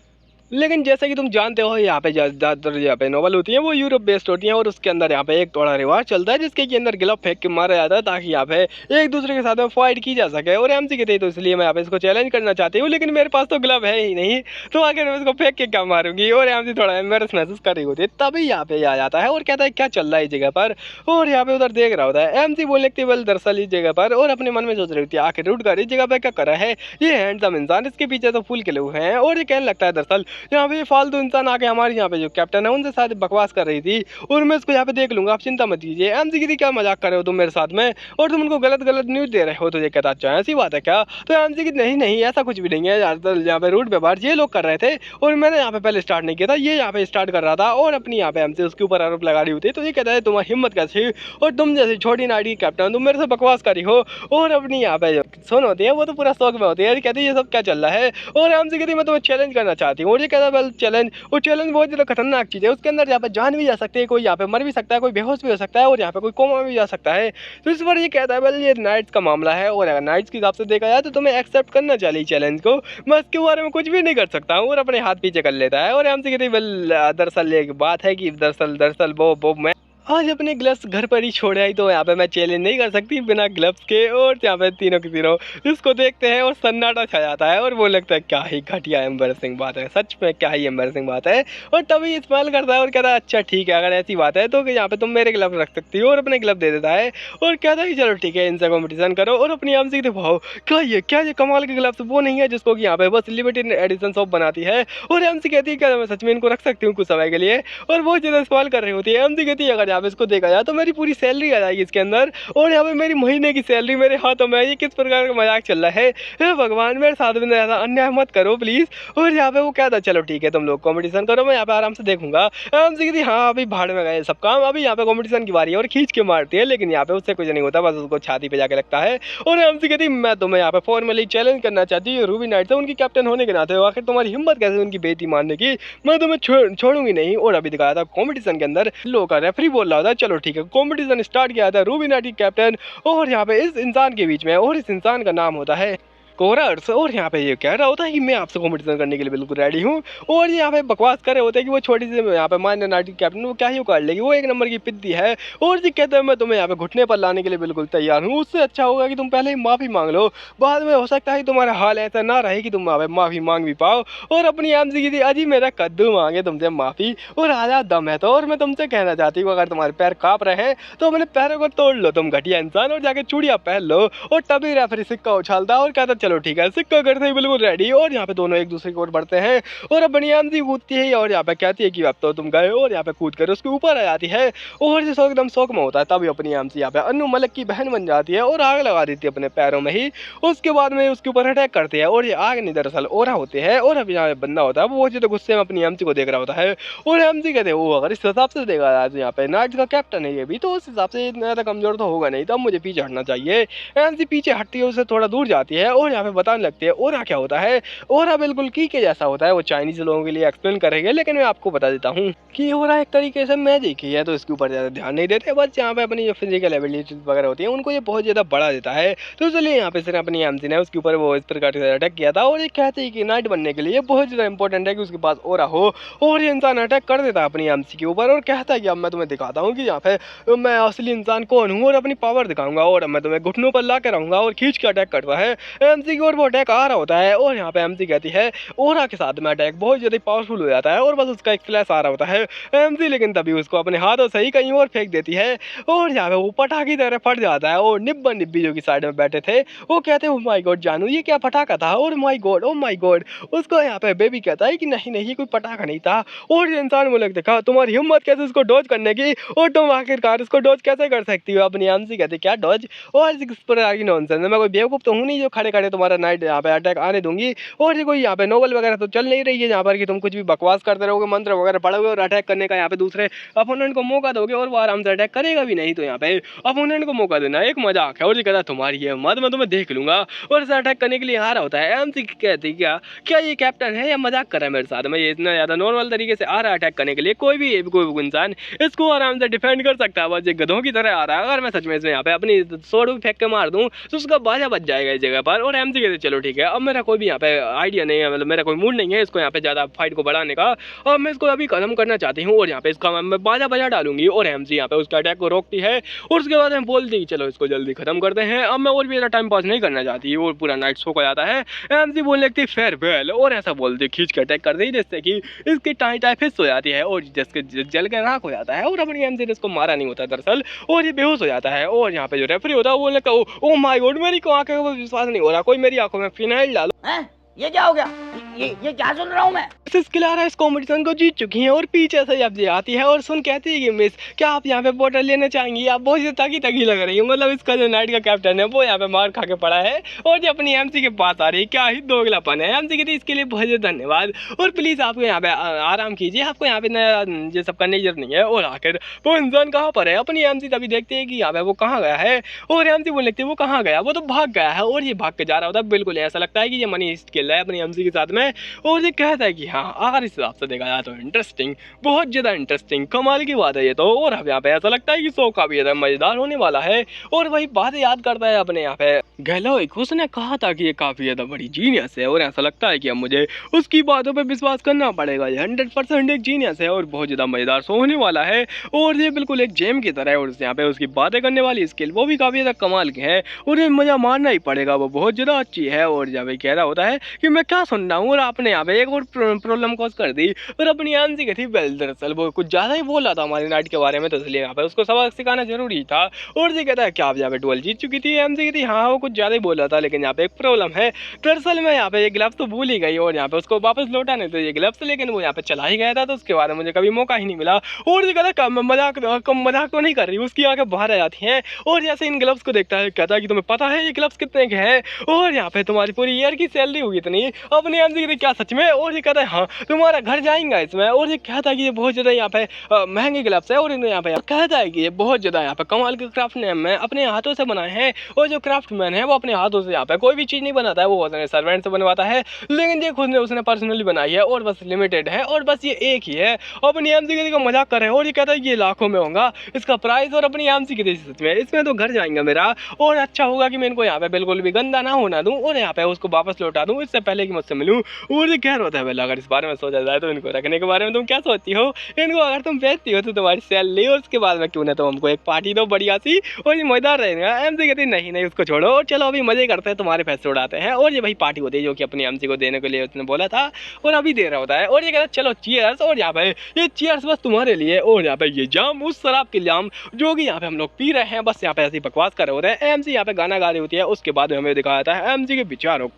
Speaker 1: लेकिन जैसा कि तुम जानते हो यहाँ पे ज़्यादातर यहाँ पे नोवेल होती है वो यूरोप बेस्ड होती हैं, और उसके अंदर यहाँ पे एक थोड़ा रिवाज चलता है जिसके अंदर गिलफ फेंक के मारा जाता है ताकि यहाँ पे एक दूसरे के साथ में फाइट की जा सके। और एमसी कहते हैं तो इसलिए मैं यहाँ पे इसको चैलेंज करना चाहती हूँ, लेकिन मेरे पास तो ग्लव है ही नहीं, तो आखिर मैं इसको फेंक के क्या मारूंगी। और एमसी थोड़ा एम्बेरस महसूस कर रही होती है। तभी यहाँ पे आ जाता है और कहता है क्या चल रहा है इस जगह पर। और यहाँ पे उधर देख रहा होता है एमसी बोलने लगती है वेल दरअसल इस जगह पर, और अपने मन में सोच रही होती है आखिर रूट कर इस जगह पे क्या कर रहा है ये हैंडसम इंसान, इसके पीछे तो फूल खिले हुए हैं। और ये कहने लगता है दरअसल यहाँ पे फालतू इंसान आके हमारे यहाँ पे जो कैप्टन है उनसे साथ बकवास कर रही थी, और मैं इसको यहाँ पे देख लूंगा, आप चिंता मत कीजिए। एमसी की क्या मजाक कर रहे हो तुम मेरे साथ में, और तुम उनको गलत गलत न्यूज दे रहे हो। तो ये कहता अच्छा ऐसी बात है क्या? तो एमसी की नहीं नहीं ऐसा कुछ भी नहीं है, यहाँ पे रूट व्यवहार ये लोग कर रहे थे, और मैंने यहाँ पे पहले स्टार्ट नहीं किया था, ये यहाँ पे स्टार्ट कर रहा था। और अपनी यहाँ पे एमसी उसके ऊपर आरोप लगा रही होती है। तो ये कहता है तुम्हारी हिम्मत कैसी, और तुम जैसी छोटी नाटी कैप्टन तुम मेरे से बकवास करी हो। और अपनी यहाँ पे सुन होती है वो तो पूरा शौक में होती है, कहती है ये सब क्या चल रहा है। और एमसी कहती है मैं तुम्हें चैलेंज करना चाहती हूँ। और ये कहता है वेल चैलेंज, और चैलेंज बहुत ज़्यादा खतरनाक चीज़ है, उसके अंदर यहाँ पे जान भी जा सकती है, कोई यहाँ पे मर भी सकता है, कोई बेहोश भी हो सकता है, और यहाँ पे कोई कोमा भी जा सकता है। तो इस पर ये कहता है वेल ये नाइट्स का मामला है, और अगर नाइट्स के हिसाब से देखा जाए तो तुम्हें एक्सेप्ट करना चाहिए चैलेंज को, मैं इसके बारे में कुछ भी नहीं कर सकता हूँ। और अपने हाथ पीछे कर लेता है। और एमसी कहती है वेल दरअसल एक बात है कि दरअसल वो मैं आज अपने ग्लव्स घर पर ही छोड़ आई, तो यहाँ पे मैं चैलेंज नहीं कर सकती बिना ग्लव्स के। और यहाँ पे तीनों के तीनों इसको देखते हैं और सन्नाटा छा जाता है, और वो लगता है क्या ही घटिया एम्बैरेसिंग बात है, सच में क्या ही एम्बैरेसिंग बात है। और तभी स्माइल करता है और कहता है अच्छा ठीक है अगर ऐसी बात है तो यहाँ पे तुम मेरे ग्लव रख सकती हो, और अपने ग्लव दे देता है। और कहता है कि चलो ठीक है इनसे कॉम्पिटिशन करो। और अपनी आम से भाव क्या ये कमाल के ग्लव्स वो नहीं है जिसको कि यहाँ पे बस लिमिटेड एडिशन शॉप बनाती है। और एमसी कहती है क्या मैं सच में इनको रख सकती हूँ कुछ समय के लिए, और बहुत ज़्यादा इस्तेमाल कर रही होती है। एमसी कहती है अगर यहाँ पे इसको देखा जाए तो मेरी पूरी सैलरी आ जाएगी इसके अंदर, और यहाँ पे मेरी महीने की सैलरी मेरे हाथों में। ये किस प्रकार का मजाक चल रहा है, हे भगवान मेरे साथ में ऐसा अन्याय मत करो प्लीज। और यहाँ पे वो कहता चलो ठीक है तुम लोग कॉम्पिटिशन करो, मैं यहाँ पे आराम से देखूंगा। एमसी कहती हाँ अभी भाड़ में गए सब काम, अभी यहाँ पे कॉम्पिटिशन की बारी है, और खींच के मारती है, लेकिन यहाँ पे उससे कुछ नहीं होता, बस उसको छाती पे जाके लगता है। और एमसी कहती मैं तुम्हें यहाँ पे फॉर्मली चैलेंज करना चाहती हूँ रूबी नाइट से, उनकी कैप्टन होने के नाते आखिर तुम्हारी हिम्मत कैसे उनकी बेइज्जती मारने की, मैं तुम्हें छोड़ूंगी नहीं। और अभी दिखाया था कॉम्पिटिशन के अंदर लोग का रेफरी बोल रहा था चलो ठीक है कॉम्पिटिशन स्टार्ट किया था रूबी नाइट की कैप्टन और यहाँ पे इस इंसान के बीच में, और इस इंसान का नाम होता है कोरस। और यहाँ पे ये कह रहा होता है कि मैं आपसे कॉम्पिटिशन करने के लिए बिल्कुल रेडी हूँ। और ये यहाँ पे बकवास कर रहे होते हैं कि वो छोटी सी यहाँ पे मान्य नाटी कैप्टन वो क्या ही उकाड़ लेगी, वो एक नंबर की पिद्दी है। और जी कहते हैं मैं तुम्हें यहाँ पे घुटने पर लाने के लिए बिल्कुल तैयार हूँ, उससे अच्छा होगा कि तुम पहले ही माफ़ी मांग लो, बाद में हो सकता है तुम्हारा हाल ऐसा ना रहे कि तुम यहाँ पे माफ़ी मांग भी पाओ। और अपनी एमसी की थी अजी मेरा कद्दू मांगे तुमसे माफ़ी, और आजा दम है तो। और मैं तुमसे कहना चाहती हूँ अगर तुम्हारे पैर काँप रहे हैं तो अपने पैरों को तोड़ लो तुम घटिया इंसान, और जाके चूड़ियाँ पहन लो। और तभी रेफरी सिक्का उछालता और कहता चलो ठीक है सिक्का करते ही बिल्कुल रेडी। और यहाँ पे दोनों एक दूसरे की ओर बढ़ते हैं, और अब बनियान सी कूदती है और यहाँ पे कहती है कि अब तो तुम गए, और यहाँ पे कूद कर उसके ऊपर आ जाती है। और जिस एकदम शौक में होता है तभी अपनी आम से यहाँ पे अनु मलिक की बहन बन जाती है और आग लगा देती है अपने पैरों में ही। उसके बाद में उसके ऊपर अटैक करती है, और ये आग नहीं दरअसल ओरा होते हैं। और अब यहाँ पे बंदा होता है वो तो गुस्से में अपनी एमसी को देख रहा होता है, और एमसी कहते हैं वो अगर इस हिसाब से देखा जाए तो यहाँ पे नाइट का कैप्टन है ये भी, तो उस हिसाब से इतना ज़्यादा कमजोर तो होगा नहीं, तब मुझे पीछे हटना चाहिए। एमसी पीछे हटती है उससे थोड़ा दूर जाती है, और यहाँ पे बताने लगती है और क्या होता है। ओरा बिल्कुल की के जैसा होता है, वो चाइनीज लोगों के लिए एक्सप्लेन करेंगे, लेकिन मैं आपको बता देता हूँ कि ओरा एक तरीके से मैजिक ही है, तो इसके ऊपर ज़्यादा ध्यान नहीं देते, बस यहाँ पे अपनी जो फिजिकल एबिलिटीज वगैरह होती है उनको ये बहुत ज़्यादा बढ़ा देता है। तो इसलिए यहाँ पे सिर्फ अपनी एमसी ने उसके ऊपर वो इस प्रकार से अटैक किया था। और ये कहते हैं कि नाइट बनने के लिए बहुत ज़्यादा इंपॉर्टेंट है कि उसके पास ओरा हो, और ये इंसान अटैक कर देता है अपनी एमसी के ऊपर, और कहता है कि अब मैं तुम्हें दिखाता हूँ कि यहाँ पे मैं असली इंसान कौन हूँ, और अपनी पावर दिखाऊंगा, और मैं तुम्हें घुटनों पर ला के रहूँगा। और खींच के अटैक करता है एमसी की ओर, वो अटैक आ रहा होता है, और यहाँ पे एमसी कहती है ओरा के साथ में अटैक बहुत ज़्यादा पावरफुल हो जाता है, और बस उसका एक फ्लैश आ रहा होता है एमसी, लेकिन तभी उसको अपने हाथों से ही कहीं और फेंक देती है, और यहाँ पे वो पटाखे की तरह फट जाता है। और निब्बा निब्बी जो कि साइड में बैठे थे वो कहते हैं ओ माय गॉड जानू ये क्या पटाखा था, और my God oh my God. उसको यहाँ पे बेबी कहता है कि नहीं नहीं कोई पटाखा नहीं था। और ये इंसान बोले देखा तुम्हारी हिम्मत कैसे उसको डॉज करने की, और तुम आखिरकार उसको डॉज कैसे कर सकती हो। अपनी एमसी कहते क्या डॉज, और इस प्रकार की नॉनसेंस, मैं कोई बेवकूफ़ तो हूँ नहीं जो खड़े खड़े है तुम्हारा नाइट यहाँ पे अटैक आने दूंगी। और ये कोई यहाँ पे नोवेल वगैरह तो चल नहीं रही है यहाँ पर कि तुम कुछ भी बकवास करते रहोगे, मंत्र वगैरह पढ़ोगे और अटैक करने का यहाँ पे दूसरे अपोनेंट को मौका दोगे और वो आराम से अटैक करेगा भी नहीं। तो यहाँ पे अपोनेंट को मौका देना एक मजाक है। और ये कहता तुम्हारी है मत, मैं तुम्हें देख लूंगा। और इसे अटैक करने के लिए आ रहा होता है। एमसी कहती क्या ये कैप्टन है या मजाक कर रहा है मेरे साथ में, ये इतना ज्यादा नॉर्मल तरीके से आ रहा है अटैक करने के लिए। कोई भी इंसान इसको आराम से डिफेंड कर सकता है, बस ये गधों की तरह आ रहा है। अगर मैं सच में इसमें यहाँ पे अपनी सोड फेंक के मार दूं तो उसका बाजा बच जाएगा इस जगह पर। और एमसी कहते चलो ठीक है, अब मेरा कोई भी यहाँ पे आइडिया नहीं है, मतलब मेरा कोई मूड नहीं है इसको यहाँ पे ज्यादा फाइट को बढ़ाने का, और मैं इसको अभी खत्म करना चाहती हूँ। और यहाँ पे इसका मैं बाजा बजा डालूंगी। और एमसी यहाँ पे उसके अटैक को रोकती है और उसके बाद हम बोलती चलो इसको जल्दी खत्म करते हैं, अब मैं और भी ज्यादा टाइम पास नहीं करना चाहती। और पूरा नाइट शो को जाता है। एमसी बोलने लगती फेयरवेल और ऐसा बोलती खींच के अटैक कर दी, जिससे कि इसकी टाई फिक्स हो जाती है और जिसके जल के राख हो जाता है। और अपनी एमसी ने इसको मारा नहीं होता दरअसल, और ये बेहोश हो जाता है। और यहाँ पे जो रेफरी होता है वो बोलने का ओ माय गॉड, मेरी आंखों को विश्वास नहीं हो रहा, कोई मेरी आंखों में फिनाइल डालो।
Speaker 2: ये क्या हो गया? ये क्या सुन रहा हूँ मैं?
Speaker 1: मिस क्लारा इस कॉम्पिटिशन को जीत चुकी हैं और पीछे से अब आती है और सुन कहती है कि मिस क्या आप यहाँ पे बॉटल लेना चाहेंगी? आप बहुत तगी तगी लग रही है। मतलब इसका जो नाइट का कैप्टन है वो यहाँ पे मार खा के पड़ा है और जो अपनी एमसी के पास आ रही है। क्या ही दोगलापन है। एमसी कहती है इसके लिए बहुत धन्यवाद और प्लीज आपको यहाँ पे आराम कीजिए, आपको यहाँ पे नया ये सब करने की जरूरत नहीं है। और आखिर वो इंसान कहाँ पर है? अपनी एमसी तभी देखते है कि यहाँ पे वो कहाँ गया है और एमसी बोलने लगती है वो कहाँ गया? वो तो भाग गया है। और ये भाग के जा रहा होता है, बिल्कुल ऐसा लगता है कि ये मनी हीस्ट खेल रहा है अपनी एमसी के साथ में। और ये कहता है कि हाँ अगर इस हिसाब से देखा जाए तो इंटरेस्टिंग, बहुत ज्यादा इंटरेस्टिंग, कमाल की बात है ये तो। और अब यहाँ पे ऐसा लगता है कि शो काफी ज्यादा मजेदार होने वाला है। और वही बात याद करता है अपने यहाँ पे गहलोक, उसने कहा था कि ये काफी ज्यादा बड़ी जीनियस है और ऐसा लगता है कि अब मुझे उसकी बातों पे विश्वास करना पड़ेगा। ये 100% एक जीनियस है और बहुत ज्यादा मजेदार शो होने वाला है। और ये बिल्कुल एक जेम की तरह है और यहाँ पे उसकी बातें करने वाली स्किल वो भी काफी ज्यादा कमाल की है और ये मजा मारना ही पड़ेगा, वो बहुत ज्यादा अच्छी है। और जब कह रहा होता है कि मैं क्या सुन रहा हूँ और आपने यहाँ पे एक और प्रॉब्लम कॉज कर दी और अपनी एमसी की थी वेल, दरअसल वो कुछ ज्यादा ही बोल रहा था हमारी नाइट के बारे में, तो इसलिए यहाँ पे उसको सबक सिखाना जरूरी था। और ये कहता है क्या आप यहाँ पे डुअल जीत चुकी थी? एमसी की थी हाँ वो कुछ ज्यादा ही बोल रहा था, लेकिन यहाँ पे एक प्रॉब्लम है, दरअसल मैं यहाँ पे ये ग्लव्स तो भूल ही गई और यहाँ पे उसको वापस लौटाने थे ये ग्लव्स, लेकिन वो यहाँ पे चला ही गया था, तो उसके बाद मुझे कभी मौका ही नहीं मिला। और ये कहता मजाक तो नहीं कर रही, उसकी आंखें बाहर आ जाती हैं और जैसे इन ग्लव्स को देखता है कहता है कि तुम्हें पता है ये ग्लव्स कितने के हैं और यहाँ पे तुम्हारी पूरी ईयर की सैलरी होगी इतनी। अपनी एमसी की क्या सच में? और ये कहता है हाँ तुम्हारा घर जाएंगा इसमें। और ये कहता है कि ये बहुत ज्यादा यहाँ पे महंगे ग्लव्स है और इन्हें यहाँ पे कहता है कि ये बहुत ज्यादा यहाँ पे कमाल के क्राफ्ट में अपने हाथों से बनाए हैं। और जो क्राफ्टमैन है वो अपने हाथों से यहाँ पे कोई भी चीज नहीं बनाता है, वो अपने सर्वेंट से बनवाता है, लेकिन ये खुद ने उसने पर्सनली बनाई है और बस लिमिटेड है और बस ये एक ही है। अपनी एमसी का मजाक कर रहे हैं और ये कहता है ये लाखों में होगा इसका प्राइस। और अपनी एमसी की सच में इसमें तो घर जाएंगा मेरा और अच्छा होगा कि मैं इनको यहाँ पे बिल्कुल भी गंदा ना होना दूं और यहाँ पे उसको वापस लौटा दूं इससे पहले कि मुझसे मिलूं। और ये कह रहा होता है पहले अगर इस बारे में सोचा जाए तो इनको रखने के बारे में तुम क्या सोचती हो? इनको अगर तुम बेचती हो तो तुम्हारी सैलरी और उसके बाद में क्यों ना तो हमको एक पार्टी दो बढ़िया सी और ये मजेदार रहेगा। एमसी कहती नहीं उसको छोड़ो और चलो अभी मजे करते हैं, तुम्हारे पैसे उड़ाते हैं। और ये भाई पार्टी होती है जो कि अपनी एमसी को देने के लिए उसने बोला था और अभी दे रहा होता है। और ये कहता है चलो चीयर्स, और यहाँ पे ये चीयर्स बस तुम्हारे लिए। और यहाँ पे ये जाम उस शराब की जाम जो कि यहाँ पे हम लोग पी रहे हैं, बस यहाँ पे ऐसी बकवास कर रहे होते हैं। एमसी यहाँ पे गाना गा रही होती है, उसके बाद हमें दिखाया जाता है एमसी के विचारों।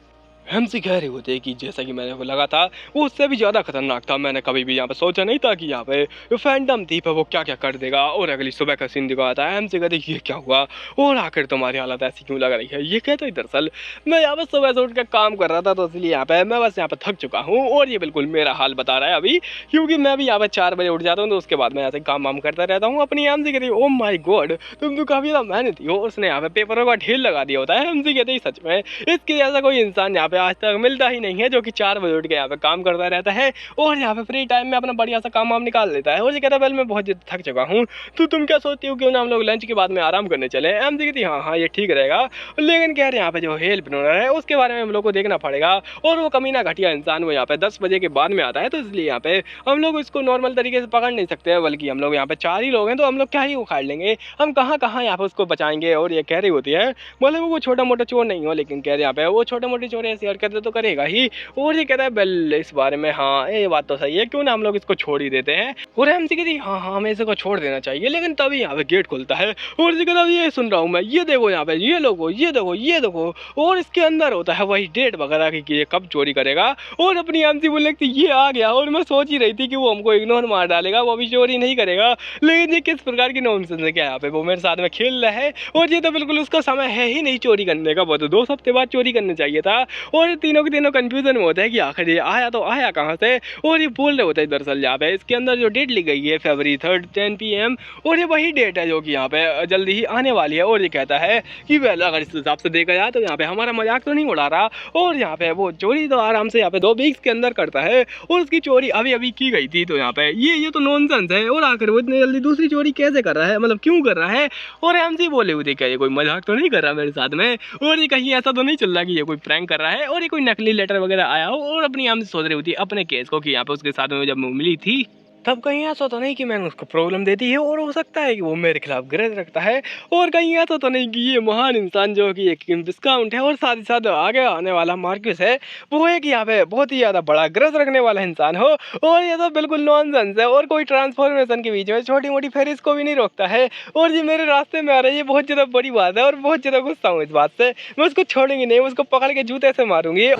Speaker 1: एमसी कह रहे होते हैं कि जैसा कि मैंने वो लगा था वो उससे भी ज़्यादा खतरनाक था, मैंने कभी भी यहाँ पे सोचा नहीं था कि यहाँ पे जो फैंटम थी वो क्या क्या कर देगा। और अगली सुबह का सीन दिखाया था। एमसी कहते ये क्या हुआ और आखिर तुम्हारी हालत ऐसी क्यों लग रही है? ये कहते हैं दरअसल मैं यहाँ पे सुबह से उठ कर काम कर रहा था तो इसलिए यहाँ पे मैं बस यहाँ पे थक चुका हूँ और ये बिल्कुल मेरा हाल बता रहा है अभी, क्योंकि मैं भी यहाँ पे 4 बजे उठ जाता हूँ तो उसके बाद मैं ऐसे काम वाम करता रहता हूँ। अपनी एमसी कहती ओ माई गॉड तुम तो काफ़ी ज़्यादा मेहनती हो। उसने यहाँ पे पेपरों का ढेर लगा दिया होता है। एमसी कहते सच में इसके जैसा कोई इंसान यहाँ पे आज तक मिलता ही नहीं है जो कि 4 बजे उठ के यहाँ पे काम करता रहता है और यहाँ पे फ्री टाइम में अपना बढ़िया सा काम वाम निकाल लेता है। और ये कहता है मैं बहुत थक चुका हूँ तो तुम क्या सोचती हो क्यों ना हम लोग लंच के बाद में आराम करने चले? एमसी कहती हाँ ये ठीक रहेगा, लेकिन कह रहे यहाँ पे जो हेल्प है उसके बारे में हम लोग को देखना पड़ेगा और वो कमीना घटिया इंसान वो यहाँ पे 10 बजे के बाद में आता है, तो इसलिए यहाँ पे हम लोग इसको नॉर्मल तरीके से पकड़ नहीं सकते हैं, बल्कि हम लोग यहाँ पे 4 ही लोग हैं तो हम लोग क्या ही उखाड़ लेंगे, हम कहाँ यहाँ पे उसको बचाएंगे। और ये कह रही होती है बोले वो छोटा मोटा चोर नहीं हो, लेकिन कह रहे यहाँ पे वो छोटे मोटे चोर ऐसी हरकतें तो करेगा ही। और ये कहता है बेल इस बारे में हाँ ये बात तो सही है, क्यों ना हम लोग इसको छोड़ ही देते हैं। और एमसी कहती हाँ हाँ हमें इसको छोड़ देना चाहिए। लेकिन तभी यहाँ पे गेट खुलता है और ये कहता है ये सुन रहा हूँ मैं, ये देखो यहाँ पे, ये लोगो, ये देखो, ये देखो। और इसके अंदर होता है वही डेट वगैरह की ये कब चोरी करेगा। और अपनी एमसी बोलने लगती ये आ गया। और मैं सोच ही रही थी कि वो हमको इग्नोर मार डालेगा, वो अभी चोरी नहीं करेगा। लेकिन ये किस प्रकार की नॉनसेंस है क्या यहाँ पे, वो मेरे साथ में खेल रहा है और ये तो बिल्कुल उसका समय है ही नहीं चोरी करने का, वो तो 2 हफ्ते बाद चोरी करने चाहिए था। और तीनों के तीनों कंफ्यूजन में होता है कि आखिर ये आया तो आया कहाँ से। और ये बोल रहे होते हैं दरअसल यहाँ पे इसके अंदर जो डेट लिख गई है February 3rd 10 PM, और ये वही डेट है जो कि यहाँ पे जल्दी ही आने वाली है। और ये कहता है कि वेल अगर इस हिसाब से देखा जाए तो यहाँ पे हमारा मजाक तो नहीं उड़ा रहा। और यहाँ पे वो चोरी तो आराम से यहाँ पे 2 वीक्स के अंदर करता है और उसकी चोरी अभी अभी की गई थी। तो यहाँ पे ये तो नॉनसेंस है। और आखिर वो इतनी जल्दी दूसरी चोरी कैसे कर रहा है, मतलब क्यों कर रहा है। और एमसी बोले हुए क्या ये कोई मजाक तो नहीं कर रहा मेरे साथ में, और ये कहीं ऐसा तो नहीं चल रहा कि ये कोई प्रैंक कर रहा है और ये कोई नकली लेटर वगैरह आया हो। और अपनी एमसी सोच रही होती अपने केस को कि यहाँ पे उसके साथ में जब मिली थी तब कहीं ऐसा तो नहीं कि मैंने उसको प्रॉब्लम दे दी है, और हो सकता है कि वो मेरे खिलाफ ग्रज रखता है। और कहीं ऐसा तो नहीं कि ये महान इंसान जो कि एक डिस्काउंट है और साथ ही साथ आगे आने वाला मार्क्यूस है वो एक यहाँ पे बहुत ही ज़्यादा बड़ा ग्रज रखने वाला इंसान हो। और ये तो बिल्कुल नॉनसेंस है और कोई ट्रांसफॉर्मेशन के बीच में छोटी मोटी फेरिस को भी नहीं रोकता है। और ये मेरे रास्ते में आ रही है, बहुत ज़्यादा बड़ी बात है और बहुत ज़्यादा गुस्सा हूँ इस बात से। मैं उसको छोड़ूंगी नहीं, उसको पकड़ के जूते से मारूंगी।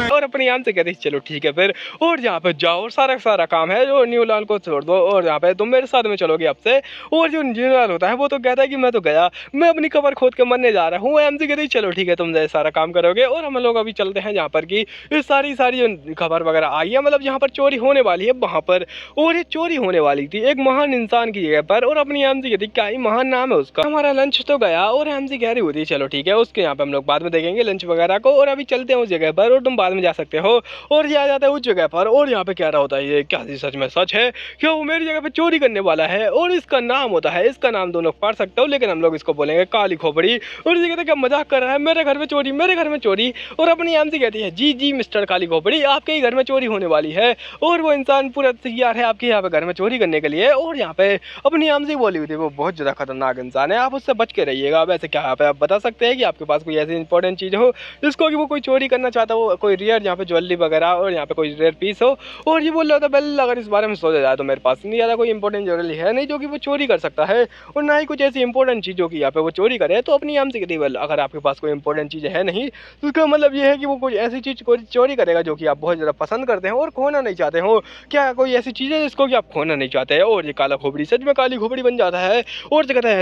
Speaker 1: और अपनी आम से कहती चलो ठीक है फिर, और यहाँ पे जाओ और सारा काम है जो न्यूलाल को छोड़ दो और यहाँ पे तुम मेरे साथ में चलोगे अब से। और जो न्यूलाल होता है वो तो कहता है कि मैं तो गया, मैं अपनी कबर खोद के मरने जा रहा हूँ। एम से कहती चलो ठीक है तुम सारा काम करोगे। और हम लोग अभी चलते हैं जहाँ पर कि ये सारी जो खबर वगैरह आई है, मतलब यहाँ पर चोरी होने वाली है वहाँ पर। और ये चोरी होने वाली थी एक महान इंसान की जगह पर। और अपनी एम से कहती क्या ही महान नाम है उसका। हमारा लंच तो गया और एम से कह रही होती चलो ठीक है उसके यहाँ पे हम लोग बाद में देखेंगे लंच वगैरह को, और अभी चलते हैं उस जगह पर और तुम बाद में जा सकते हो। और ये आ जाता है उस जगह पर और यहाँ पे कह रहा होता है ये क्या सच में सच है क्या वो मेरी जगह पे चोरी करने वाला है। और इसका नाम होता है, इसका नाम दोनों पढ़ सकते हो लेकिन हम लोग इसको बोलेंगे काली खोपड़ी। और ये कहते क्या मजाक कर रहा है, मेरे घर में चोरी, मेरे घर में चोरी। और अपनी आम से कहती है जी जी मिस्टर काली खोपड़ी आपके ही घर में चोरी होने वाली है। और वो इंसान पूरा तैयार है आपके यहाँ पे घर में चोरी करने के लिए। और यहाँ पे अपनी आम से बोली हुई थी वो बहुत ज़्यादा खतरनाक इंसान है, आप उससे बच के रहिएगा। अब ऐसे क्या यहाँ पे आप बता सकते हैं कि आपके पास कोई ऐसी इंपॉर्टेंट चीज़ हो जिसको कि वो कोई चोरी करना चाहता हो, कोई रेयर यहाँ पे ज्वेलरी वगैरह और यहाँ पे कोई रेयर पीस हो। और ये बोल रहा था बेल अगर इस बारे में सोचा जाए तो मेरे पास नहीं ज़्यादा कोई इंपॉर्टेंट ज्वेलरी है नहीं जो कि वो चोरी कर सकता है, और ना ही कुछ ऐसी इंपॉर्टेंट चीज़ जो कि यहाँ पे वो चोरी करे। तो अपनी आम से कहती बेल अगर आपके पास कोई इंपॉर्टेंट चीज़ है नहीं तो उसका मतलब ये है कि वो कोई ऐसी चीज़ को चोरी करेगा जो कि आप बहुत ज़्यादा पसंद करते हैं और खोना नहीं चाहते हो। क्या कोई ऐसी चीज़ है जिसको कि आप खोना नहीं चाहते हैं। और ये काला खोपड़ी सच में काली खोपड़ी बन जाता है और कहता है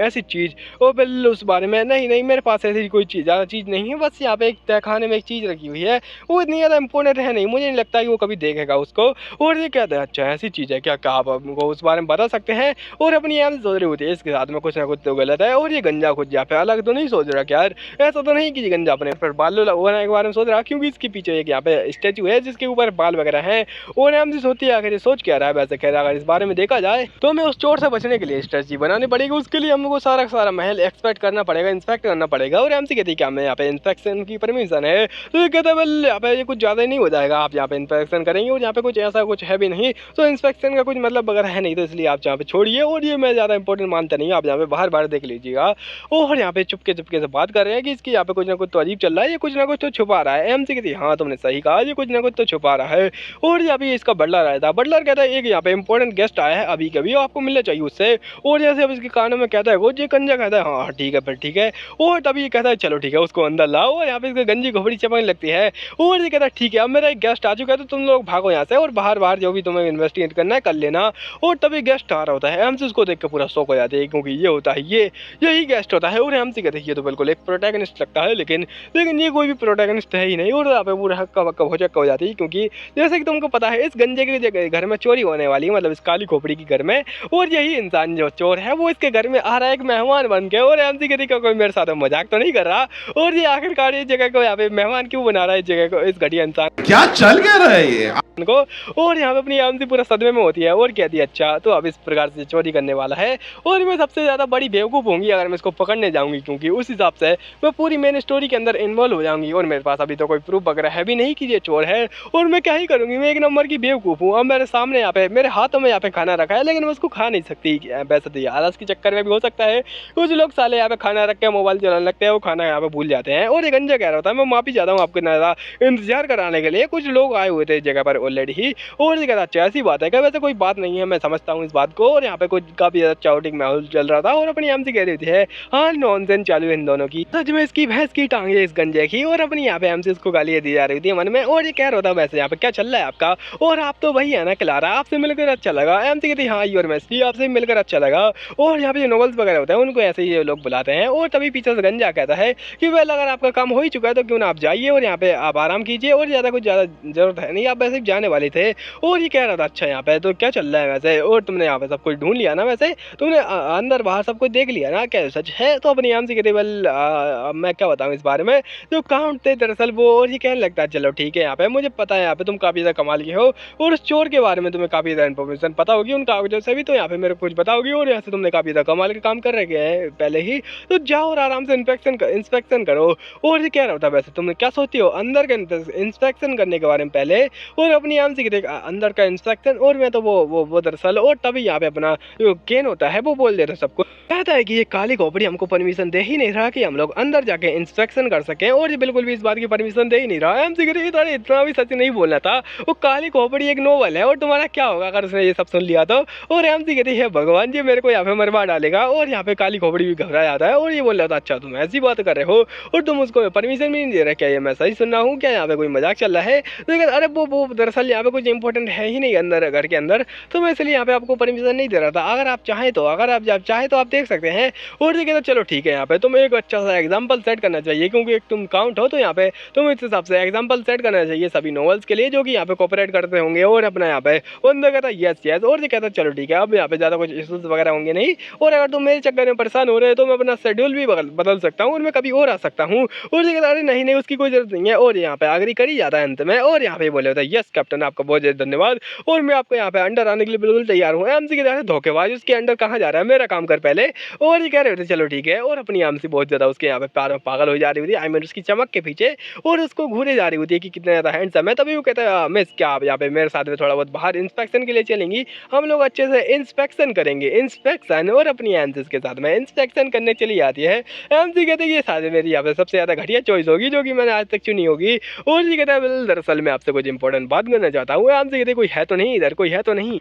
Speaker 1: ऐसी चीज़ और बेल उस बारे में नहीं मेरे पास ऐसी कोई चीज़ ज़्यादा चीज़ नहीं है, बस यहाँ पे एक तहखाने में एक चीज़ रखी हुई है, वो इतनी ज़्यादा इंपॉर्टेंट है नहीं, मुझे नहीं लगता कि वो कभी देखेगा उसको। और ये कहता है अच्छा ऐसी चीज़ है क्या आप हमको उस बारे में बता सकते हैं। और अपनी एम सोच रही होती है इसके साथ में कुछ ना कुछ तो गलत है। और ये गंजा खुद यहाँ पे अलग तो नहीं सोच रहा क्या यार, ऐसा तो नहीं कि ये गंजा अपने पर बाल होने के बारे में सोच रहा, क्योंकि इसके पीछे एक यहाँ पे स्टैचू है जिसके ऊपर बाल वगैरह हैं। और एम सोचती है आखिर ये सोच क्या रहा है। वैसे कह रहा अगर इस बारे में देखा जाए तो हमें उस चोर से बचने के लिए स्ट्रेटजी बनानी पड़ेगी, उसके लिए हमको सारा महल एक्सपेक्ट करना पड़ेगा, इंस्पेक्ट करना पड़ेगा। और एमसी कहती है क्या मैं यहाँ पे इंस्पेक्शन की परमिशन है, तो ये कहता है वेल यहाँ पे ये कुछ ज़्यादा ही नहीं हो जाएगा, आप यहाँ पे इंस्पेक्शन करेंगे और यहाँ पे कुछ ऐसा कुछ है भी नहीं तो इंस्पेक्शन का कुछ मतलब वगैरह है नहीं, तो इसलिए आप यहाँ पे छोड़िए। और ये मैं ज़्यादा इंपॉर्टेंट मानता नहीं, आप यहाँ पे बाहर देख लीजिएगा। और यहाँ पे चुपके से बात कर रहे हैं कि इसकी यहाँ पे कुछ ना कुछ तो अजीब चल रहा है, ये कुछ ना कुछ तो छुपा रहा है। एमसी कहती हाँ तुमने सही कहा, ये कुछ ना कुछ तो छुपा रहा है। और यहाँ पे इसका बटलर आया था, बटलर कहता है एक यहाँ पे इंपॉर्टेंट गेस्ट आया है अभी कभी आपको मिलना चाहिए उससे। और जैसे अब इसके कानों में कहता है वो ये कंजा कहता है हाँ ठीक है फिर ठीक है। और तभी ये कहता है चलो ठीक है उसको अंदर लाओ, और यहाँ पे इसकी गंजी खोपड़ी चमकने लगती है। और ये कहता है ठीक है अब मेरा एक गेस्ट आ चुका है तो तुम लोग भागो यहाँ से और बाहर जो भी तुम्हें इन्वेस्टिगेट करना है कर लेना। और तभी गेस्ट आ रहा होता है, एमसी उसको देख के पूरा शौक हो जाते हैं क्योंकि ये होता है यही गेस्ट होता है। और एमसी कहते हैं ये तो बिल्कुल एक प्रोटैगनिस्ट लगता है लेकिन ये कोई भी प्रोटैगनिस्ट है ही नहीं। और यहाँ पे पूरा हक्का बक्का हो जाती है क्योंकि जैसे कि तुमको पता है इस गंजे के घर में चोरी होने वाली है, मतलब इस काली खोपड़ी की घर में। और यही इंसान जो चोर है वो इसके घर में आ रहा है एक मेहमान बन के। और एमसी कहती कोई मेरे साथ मजाक तो नहीं कर रहा। और ये आखिरकार ये जगह को यहाँ पे मेहमान क्यों बना रहा है इस जगह जाएगा इस घटिया इंसान
Speaker 3: क्या चल क्या रहा है ये
Speaker 1: को। और यहाँ पे अपनी एमसी पूरा सदमे में होती है और कहती है अच्छा तो अब इस प्रकार से चोरी करने वाला है और मैं सबसे ज़्यादा बड़ी बेवकूफ़ होंगी अगर मैं इसको पकड़ने जाऊंगी, क्योंकि उस हिसाब से मैं पूरी मेन स्टोरी के अंदर इन्वॉल्व हो जाऊंगी और मेरे पास अभी तो कोई प्रूफ वगैरह है भी नहीं कि ये चोर है और मैं क्या ही करूँगी। मैं एक नंबर की बेवकूफ़ हूँ। अब मेरे सामने यहाँ पे मेरे हाथों में यहाँ पे खाना रखा है लेकिन मैं उसको खा नहीं सकती। वैसे तो आलस के चक्कर में भी हो सकता है, कुछ लोग साले यहाँ पे खाना रख के मोबाइल चलाने लगते हैं, वो खाना यहाँ पे भूल जाते हैं। और एक गंजा कह रहा था मैं माफ़ी चाहता हूँ आपके नज़ा इंतजार कराने के लिए, कुछ लोग आए हुए थे इस जगह पर ऑलरेडी ही। और ये कहता अच्छा ऐसी बात है क्या? वैसे कोई बात नहीं है, मैं समझता हूँ इस बात को। और यहाँ पे कुछ काफ़ी ज़्यादा चाउटिंग माहौल चल रहा था और अपनी एमसी कह रही थी है हाँ नॉनसेंस चालू है इन दोनों की। सच में इसकी भैंस की टांगे इस गंजे की। और अपनी यहाँ पे एमसी उसको गालियाँ दी जा रही थी मन में। और ये कह रहा था वैसे यहाँ पे क्या चल रहा है आपका, और आप तो वही है ना क्लारा, आपसे मिलकर अच्छा लगा। एमसी कहती हाँ योर मेस्टी, आपसे मिलकर अच्छा लगा। और यहाँ पे जो नॉवेल्स वगैरह होते हैं उनको ऐसे ही लोग बुलाते हैं। और तभी पीछे से गंजा कहता है कि वेल अगर आपका काम हो ही चुका है तो क्यों ना आप जाइए और यहाँ पे आप आराम कीजिए और ज़्यादा कुछ ज़्यादा जरूरत है नहीं, आप वैसे ही जाने वाले थे। और ये कह रहा था अच्छा यहाँ पे तो क्या चल रहा है वैसे, और तुमने यहाँ पे सब कुछ ढूंढ लिया ना, वैसे तुमने अंदर बाहर सब कुछ देख लिया ना, क्या सच है? तो अपनी एमसी कहती वेल मैं क्या बताऊँ इस बारे में, जो काउंट थे दरअसल वो। और ये कहने लगता है चलो ठीक है यहाँ पे मुझे पता है यहाँ पे तुम काफ़ी ज़्यादा कमाल के हो और उस चोर के बारे में तुम्हें काफ़ी ज़्यादा इन्फॉर्मेशन पता होगी उन कागजों से भी, तो यहाँ पे मेरे को कुछ बताओगी और यहाँ से तुमने काफ़ी ज़्यादा कमाल के काम कर रखे हैं पहले ही, तो जाओ और आराम से इंस्पेक्शन करो। और ये कह रहा था वैसे तुम क्या सोचती हो अंदर का इंस्पेक्शन करने के बारे में पहले, और अपनी एमसी कहते अंदर का इंस्पेक्शन, और मैं तो वो दरअसल। और तभी यहाँ पे अपना जो केन होता है वो बोल देता सबको, कहता है कि ये काली खोपड़ी हमको परमिशन दे ही नहीं रहा कि हम लोग अंदर जाके इंस्पेक्शन कर सकें, और ये बिल्कुल भी इस बात की परमिशन दे ही नहीं रहा। एमसी कहते इतना भी सच नहीं बोलना था, वो काली खोपड़ी एक नोवेल है और तुम्हारा क्या होगा अगर उसने ये सब सुन लिया तो। और एमसी कहती है भगवान जी मेरे को यहाँ पे मरवा डालेगा। और यहाँ पे काली खोपड़ी भी घबरा जाता है और ये बोल रहा था अच्छा तुम ऐसी बात कर रहे हो और तुम उसको परमिशन भी नहीं दे रहे, क्या ये मैं सही सुन रहा हूँ, क्या यहाँ पे कोई मजाक चल रहा है? तो अरे वो दरअसल यहाँ पे कुछ इंपॉर्टेंट है ही नहीं अंदर घर के अंदर, तो मैं इसलिए यहाँ पे आपको परमिशन नहीं दे रहा था। अगर आप चाहें तो आप देख सकते हैं। और ये कहता चलो ठीक है यहाँ पे तुम्हें एक अच्छा सा एग्जाम्पल सेट करना चाहिए, क्योंकि एक तुम काउंट हो तो यहाँ पे तुम इस हिसाब से एग्जाम्पल सेट करना चाहिए सभी नॉवेल्स के लिए जो कि यहाँ पे कोऑपरेट करते होंगे। और अपना यहाँ पे बंदा कहता यस। और ये कहता चलो ठीक है अब यहाँ पे ज़्यादा कुछ इशूज़ वगैरह होंगे नहीं, और अगर तुम मेरे चक्कर में परेशान हो रहे हो तो मैं अपना शेड्यूल भी बदल सकता हूँ और मैं कभी और आ सकता हूँ। और ये कहता अरे नहीं उसकी कोई जरूरत नहीं है। और यहाँ पे एग्री कर ही जाता है अंत में। और यहाँ पे बोले होता है यस कैप्टन आपका बहुत ज़्यादा धन्यवाद और मैं आपको यहाँ पे अंडर आने के लिए बिल्कुल तैयार हूँ। एमसी के तरह धोखेबाज उसके अंडर कहाँ जा रहा है, मेरा काम कर पहले। और ये कह रहे थे चलो ठीक है। और अपनी एमसी बहुत ज़्यादा उसके यहाँ पे प्यार में पागल हो जा रही होती है, आई मीन उसकी चमक के पीछे, और उसको घूरे जा रही होती है कि कितना ज़्यादा हैंडसम है। तभी वो कहता है मिस क्या आप यहाँ पे मेरे साथ में थोड़ा बहुत बाहर इंस्पेक्शन के लिए चलेंगी, हम लोग अच्छे से इंस्पेक्शन करेंगे इंस्पेक्शन। और अपनी एमसी के साथ में इंस्पेक्शन करने चली जाती है। एमसी कहते हैं ये शायद मेरी यहाँ पे सबसे ज़्यादा घटिया चॉइस होगी जो कि मैंने आज तक चुनी होगी। और ये कहता है दरअसल मैं आपसे कुछ इंपॉर्टेंट बात करना चाहता हूँ। एमसी कहते कोई है तो नहीं इधर, कोई है तो नहीं।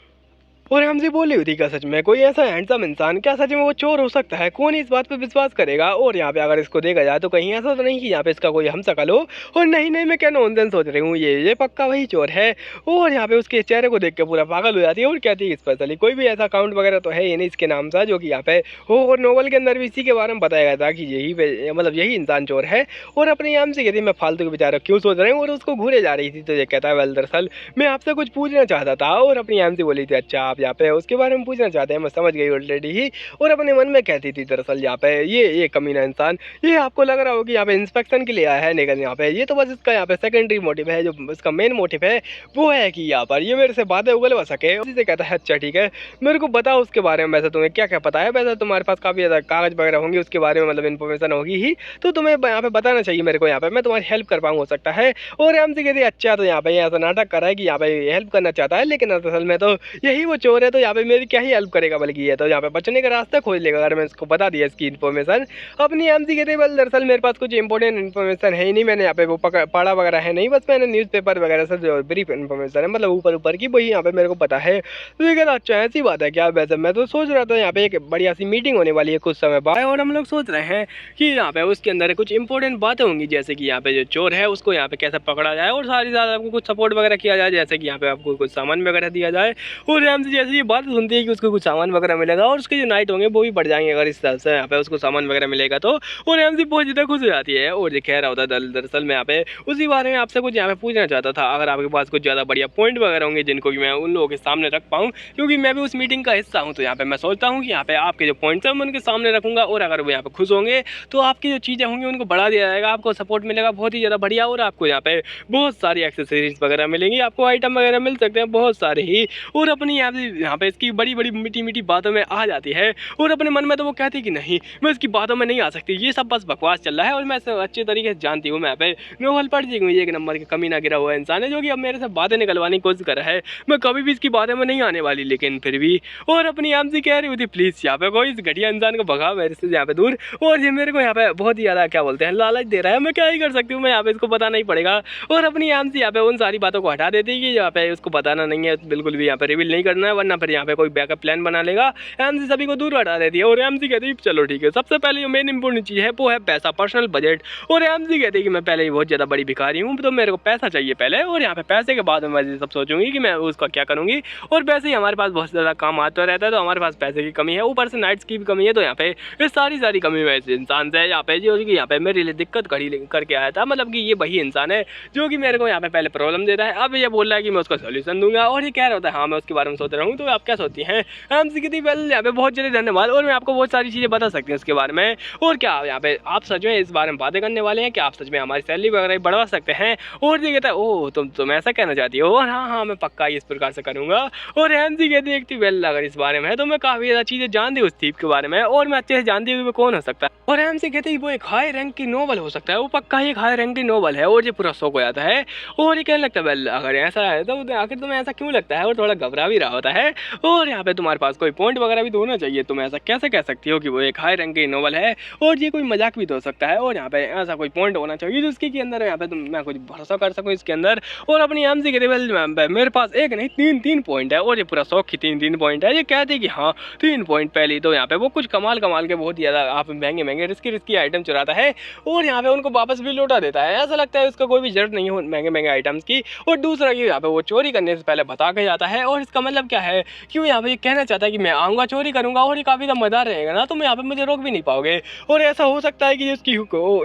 Speaker 1: और हमसे बोली हुई थी क्या सच में कोई ऐसा हैंडसम इंसान, क्या सच में वो चोर हो सकता है? कौन इस बात पे विश्वास करेगा? और यहाँ पे अगर इसको देखा जाए तो कहीं ऐसा तो नहीं कि यहाँ पे इसका कोई हमशक्ल हो। और नहीं मैं क्या नॉनसेंस सोच रही हूँ, ये पक्का वही चोर है। और यहाँ पे उसके चेहरे को देख के पूरा पागल हो जाती है और कहती है स्पेशली कोई भी ऐसा अकाउंट वगैरह तो है ही नहीं इसके नाम सा जो कि यहाँ पे हो। और नॉवल के अंदर भी इसी के बारे में बताया गया था कि यही इंसान चोर है। और अपनी आम से कहती मैं फालतू के बेचारा क्यों सोच रही हूँ, और उसको घूरे जा रही थी। तो ये कहता है वेल दरअसल मैं आपसे कुछ पूछना चाहता था। और अपनी आम से बोली थी अच्छा आप यहाँ पे उसके बारे में पूछना चाहते हैं, मैं समझ गई ऑलरेडी ही। और अपने मन में कहती थी दरअसल यहाँ पे ये कमीना इंसान, ये आपको लग रहा हो कि यहाँ पे इंस्पेक्शन के लिए आया है, लेकिन यहाँ पे ये तो बस इसका यहाँ पे सेकेंडरी मोटिव है, जो इसका मेन मोटिव है वो है कि यहाँ पर ये मेरे से बातें उगलवा सके। उसी से कहता है अच्छा ठीक है मेरे को बताओ उसके बारे में, वैसे तुम्हें क्या क्या पता है? वैसे तुम्हारे पास काफ़ी ज़्यादा कागज वगैरह होंगे उसके बारे में, मतलब इन्फॉर्मेशन होगी ही, तो तुम्हें यहाँ पे बताना चाहिए मेरे को, यहाँ पे मैं तुम्हारी हेल्प कर पाऊँ हो सकता है। और एमसी कहती अच्छा तो यहाँ पे ऐसा नाटक कर रहा है कि यहाँ पे हेल्प करना चाहता है, लेकिन असल में तो यही वो चोर है, तो यहाँ पे मेरी क्या ही हेल्प करेगा, बल्कि ये तो यहाँ पे बचने का रास्ता खोज लेगा अगर मैं इसको बता दिया इसकी इन्फॉर्मेशन। अपनी एमसी कहते हैं दरअसल मेरे पास कुछ इंपॉर्टेंट इन्फॉर्मेशन है ही नहीं, मैंने यहाँ पे वो पढ़ा वगैरह है नहीं, बस मैंने न्यूज़पेपर वगैरह से जो ब्रीफ इन्फॉर्मेशन है, मतलब ऊपर की वही यहाँ पे मेरे को पता है। तो ये कहता अच्छा ऐसी बात है क्या? वैसे मैं तो सोच रहा था यहाँ पे एक बढ़िया सी मीटिंग होने वाली है कुछ समय बाद, और हम लोग सोच रहे हैं कि यहाँ पे उसके अंदर कुछ इंपॉर्टेंट बातें होंगी, जैसे कि यहाँ पे जो चोर है उसको यहाँ पे कैसे पकड़ा जाए, और सारी ज़्यादा आपको कुछ सपोर्ट वगैरह किया जाए, जैसे कि यहाँ पे आपको कुछ सामान वगैरह दिया जाए। और एमसी जैसे ये बात सुनती है कि उसको कुछ सामान वगैरह मिलेगा और उसके जो नाइट होंगे वो भी बढ़ जाएंगे अगर इस तरह से यहाँ पे उसको सामान वगैरह मिलेगा तो। और एमसी बहुत ज़्यादा खुश हो जाती है और ये कह रहा होता है दरअसल मैं यहाँ पे उसी बारे में आपसे कुछ यहाँ पे पूछना चाहता था, अगर आपके पास कुछ ज़्यादा बढ़िया पॉइंट वगैरह होंगे जिनको कि मैं उन लोगों के सामने रख पाऊँ, क्योंकि मैं भी उस मीटिंग का हिस्सा हूँ। तो यहाँ पे मैं सोचता हूँ कि यहाँ पे आपके जो पॉइंट्स हैं मैं उनके सामने रखूँगा और अगर वो यहाँ पे खुश होंगे तो आपकी जो चीज़ें होंगी उनको बढ़ा दिया जाएगा, आपको सपोर्ट मिलेगा बहुत ही ज़्यादा बढ़िया और आपको यहाँ पे बहुत सारी एक्सेसरीज वगैरह मिलेंगी, आपको आइटम वगैरह मिल सकते हैं बहुत सारे ही। और अपनी यहाँ पे इसकी बड़ी बड़ी मीठी मीठी बातों में आ जाती है और अपने मन में तो वो कहती कि नहीं मैं इसकी बातों में नहीं आ सकती, ये सब बस बकवास चल रहा है और मैं अच्छे तरीके से जानती हूँ। मैं यहाँ पे नोबल पढ़ चुकी हूँ, एक नंबर के कमी ना गिरा हुआ इंसान है जो कि अब मेरे से बातें निकलवाने की कोशिश कर रहा है, मैं कभी भी इसकी बातें में नहीं आने वाली। लेकिन फिर भी और अपनी आम से कह रही होती प्लीज़ यहाँ पे कोई इस घटिया इंसान को भगा मेरे से यहाँ पे दूर, और ये मेरे को यहाँ पे बहुत ही ज़्यादा क्या बोलते हैं लालच दे रहा है, मैं क्या ही कर सकती हूँ, मैं यहाँ पे इसको बताना ही पड़ेगा। और अपनी आम से यहाँ पे उन सारी बातों को हटा देती है कि यहाँ पे उसको बताना नहीं है, बिल्कुल भी यहाँ पे रिवील नहीं करना है, वरना फिर यहाँ पे कोई बैकअप प्लान बना लेगा। एमसी सभी को दूर हटा देती है और एमसी कहती है चलो ठीक है, सबसे पहले जो मेन इंपॉर्टेंट चीज़ है वो है पैसा, पर्सनल बजट। और एमसी कहती है कि मैं पहले ही बहुत ज़्यादा बड़ी भिखारी हूँ तो मेरे को पैसा चाहिए पहले, और यहाँ पे पैसे के बाद मैं सब सोचूंगी कि मैं उसका क्या करूँगी। और पैसे ही हमारे पास बहुत ज़्यादा काम आता रहता है तो हमारे पास पैसे की कमी है, ऊपर से नाइट्स की भी कमी है। तो यहाँ पे इस सारी कमी में इस इंसान से यहाँ पे जो कि यहाँ पे मेरे लिए दिक्कत खड़ी करके आया था, मतलब कि ये वही इंसान है जो कि मेरे को यहाँ पे पहले प्रॉब्लम देता है, अब ये बोल रहा है कि मैं उसका सोल्यूशन दूंगा और ये कह रहा होता है हाँ मैं उसके बारे में सोच रहा हूँ। तो आप क्या सोचती हैं? एमसी की वेल यहाँ पे बहुत ज़्यादा धन्यवाद और मैं आपको बहुत सारी चीज़ें बता सकती हूँ उसके बारे में। और क्या यहाँ पे आप सच में इस बारे में बातें करने वाले हैं कि आप सच में हमारी सैलरी वगैरह बढ़वा सकते हैं? और ये कहता है ओह तुम ऐसा कहना चाहती हो, और हाँ मैं पक्का इस प्रकार से करूँगा। और एमसी कहती है वेल अगर इस बारे में है तो मैं काफ़ी ज़्यादा चीज़ें जानती हूँ उस थीप के बारे में और मैं अच्छे से जानती हूँ कि वो कौन हो सकता है। और एमसी कहते हैं वो एक हाई रैंक की नोबल हो सकता है, वो पक्का एक हाई रैंक की नोबल है। और ये पूरा शौक हो जाता है और ये कहने लगता है वेल अगर ऐसा है तो आखिर तुम्हें ऐसा क्यों लगता है, और थोड़ा घबरा भी रहा होता है। और यहाँ पे तुम्हारे पास कोई पॉइंट वगैरह भी तो होना चाहिए, तुम ऐसा कैसे कह सकती हो कि वो एक हाई रैंक की नोबल है, और ये कोई मजाक भी तो हो सकता है। और यहाँ पे ऐसा कोई पॉइंट होना चाहिए जिसके के अंदर यहाँ पे मैं कुछ भरोसा कर सकूँ इसके अंदर। और अपनी एमसी कहते वेल मेरे पास एक नहीं तीन पॉइंट है, और ये पूरा शौक ही तीन पॉइंट है। ये कहते कि हाँ 3 पॉइंट। पहले तो यहाँ पे वो कुछ कमाल के बहुत ज़्यादा आप महंगे रिस्की आइटम चुराता है और यहाँ पे उनको वापस भी लौटा देता है, ऐसा लगता है उसको कोई भी जरूरत नहीं हो महंगे आइटम्स की। और दूसरा कि यहाँ पे वो चोरी करने से पहले बता के जाता है, और इसका मतलब क्या है कि वो यहाँ पे ये कहना चाहता है कि मैं आऊँगा चोरी करूँगा और ये काफ़ी ज़्यादा मज़ेदार रहेगा ना, तो मैं यहाँ पे मुझे रोक भी नहीं पाओगे। और ऐसा हो सकता है कि उसकी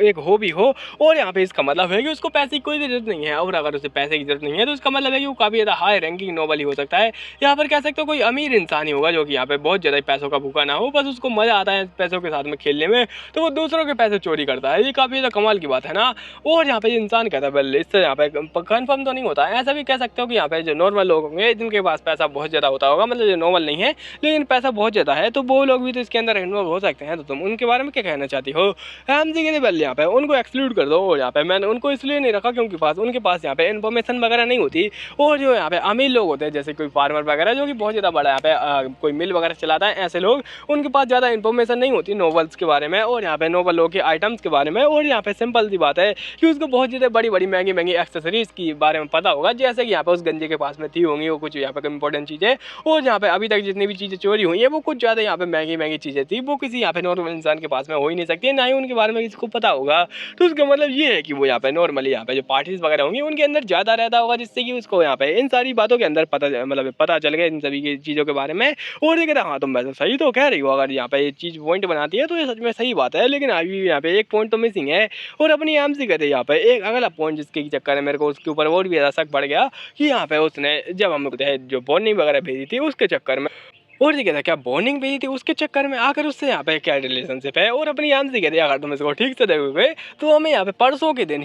Speaker 1: एक हॉबी हो, और यहाँ पे इसका मतलब है कि उसको पैसे की कोई भी जरूरत नहीं है, और अगर उसे पैसे की जरूरत नहीं है तो इसका मतलब है कि वो काफ़ी ज़्यादा हाई रैंकिंग नोबल ही हो सकता है। यहाँ पर कह सकते हो कोई अमीर इंसान ही होगा जो कि यहाँ पे बहुत ज़्यादा पैसों का भूखा ना हो, बस उसको मज़ा आता है पैसों के साथ में खेलने में, तो वो दूसरों के पैसे चोरी करता है। ये काफ़ी ज़्यादा कमाल की बात है ना। और यहाँ पे इंसान कहता है वेल इससे यहाँ पे कंफर्म तो नहीं होता है, ऐसा भी कह सकते हो कि यहाँ पे जो नॉर्मल लोग होंगे जिनके पास पैसा बहुत ज़्यादा होता होगा, मतलब जो नॉर्मल नहीं है लेकिन पैसा बहुत ज़्यादा है, तो वो लोग भी तो इसके अंदर इन्वॉल्व हो सकते हैं। तो तुम उनके बारे में क्या कहना चाहती हो? एमसी कहते वेल यहाँ पे उनको एक्सक्लूड कर दो। और यहाँ पे मैंने उनको इसलिए नहीं रखा क्योंकि उनके पास यहाँ पे इन्फॉर्मेशन वगैरह नहीं होती, और जो यहाँ पे अमीर लोग होते हैं जैसे कोई फार्मर वगैरह जो कि बहुत ज़्यादा बड़ा यहाँ पे कोई मिल वगैरह चलाता है, ऐसे लोग उनके पास ज़्यादा इन्फॉर्मेशन नहीं होती नोवेल्स के बारे में और यहाँ पे नोवेल लोग के आइटम्स के बारे में। और यहाँ पे सिंपल सी बात है कि उसको बहुत ज़्यादा बड़ी महंगी एक्सेसरीज की बारे में पता होगा, जैसे कि यहाँ पे उस गंजे के पास में थी होंगी वो कुछ यहाँ पे इंपॉर्टेंट चीज़ें, और यहाँ पे अभी तक जितनी भी चीज़ें चोरी हुई है वो कुछ ज़्यादा यहाँ पे महंगी चीज़ें थी, वो किसी यहाँ पे नॉर्मल इंसान के पास में हो ही नहीं सकती है, ना ही उनके बारे में किसी को पता होगा। तो उसका मतलब ये है कि वो यहाँ पे नॉर्मली यहाँ पे जो पार्टीज वगैरह होंगी उनके अंदर ज़्यादा रहता होगा, जिससे कि उसको यहाँ पे इन सारी बातों के अंदर पता चल गया इन सभी की चीज़ों के बारे में। और ये कहता हाँ तुम वैसे सही तो कह रही हो, अगर यहाँ पे ये चीज़ पॉइंट बनाती है तो ये सच में सही बात है, लेकिन अभी भी यहाँ पे एक पॉइंट तो मिसिंग है। और अपनी एमसी कहते हैं यहाँ पे एक अगला पॉइंट जिसके चक्कर में मेरे को उसके ऊपर और भी ज़्यादा शक पड़ गया कि यहाँ पे उसने जब हम जो वार्निंग वगैरह भेजी थी उसके चक्कर में, और ये कहता है क्या वार्निंग भेजी थी उसके चक्कर में आकर उससे यहाँ पे क्या रिलेशनशिप है। और अपनी एमसी कहते हैं अगर तुम इसको ठीक से देखोगे तो हमें यहाँ पे परसों के दिन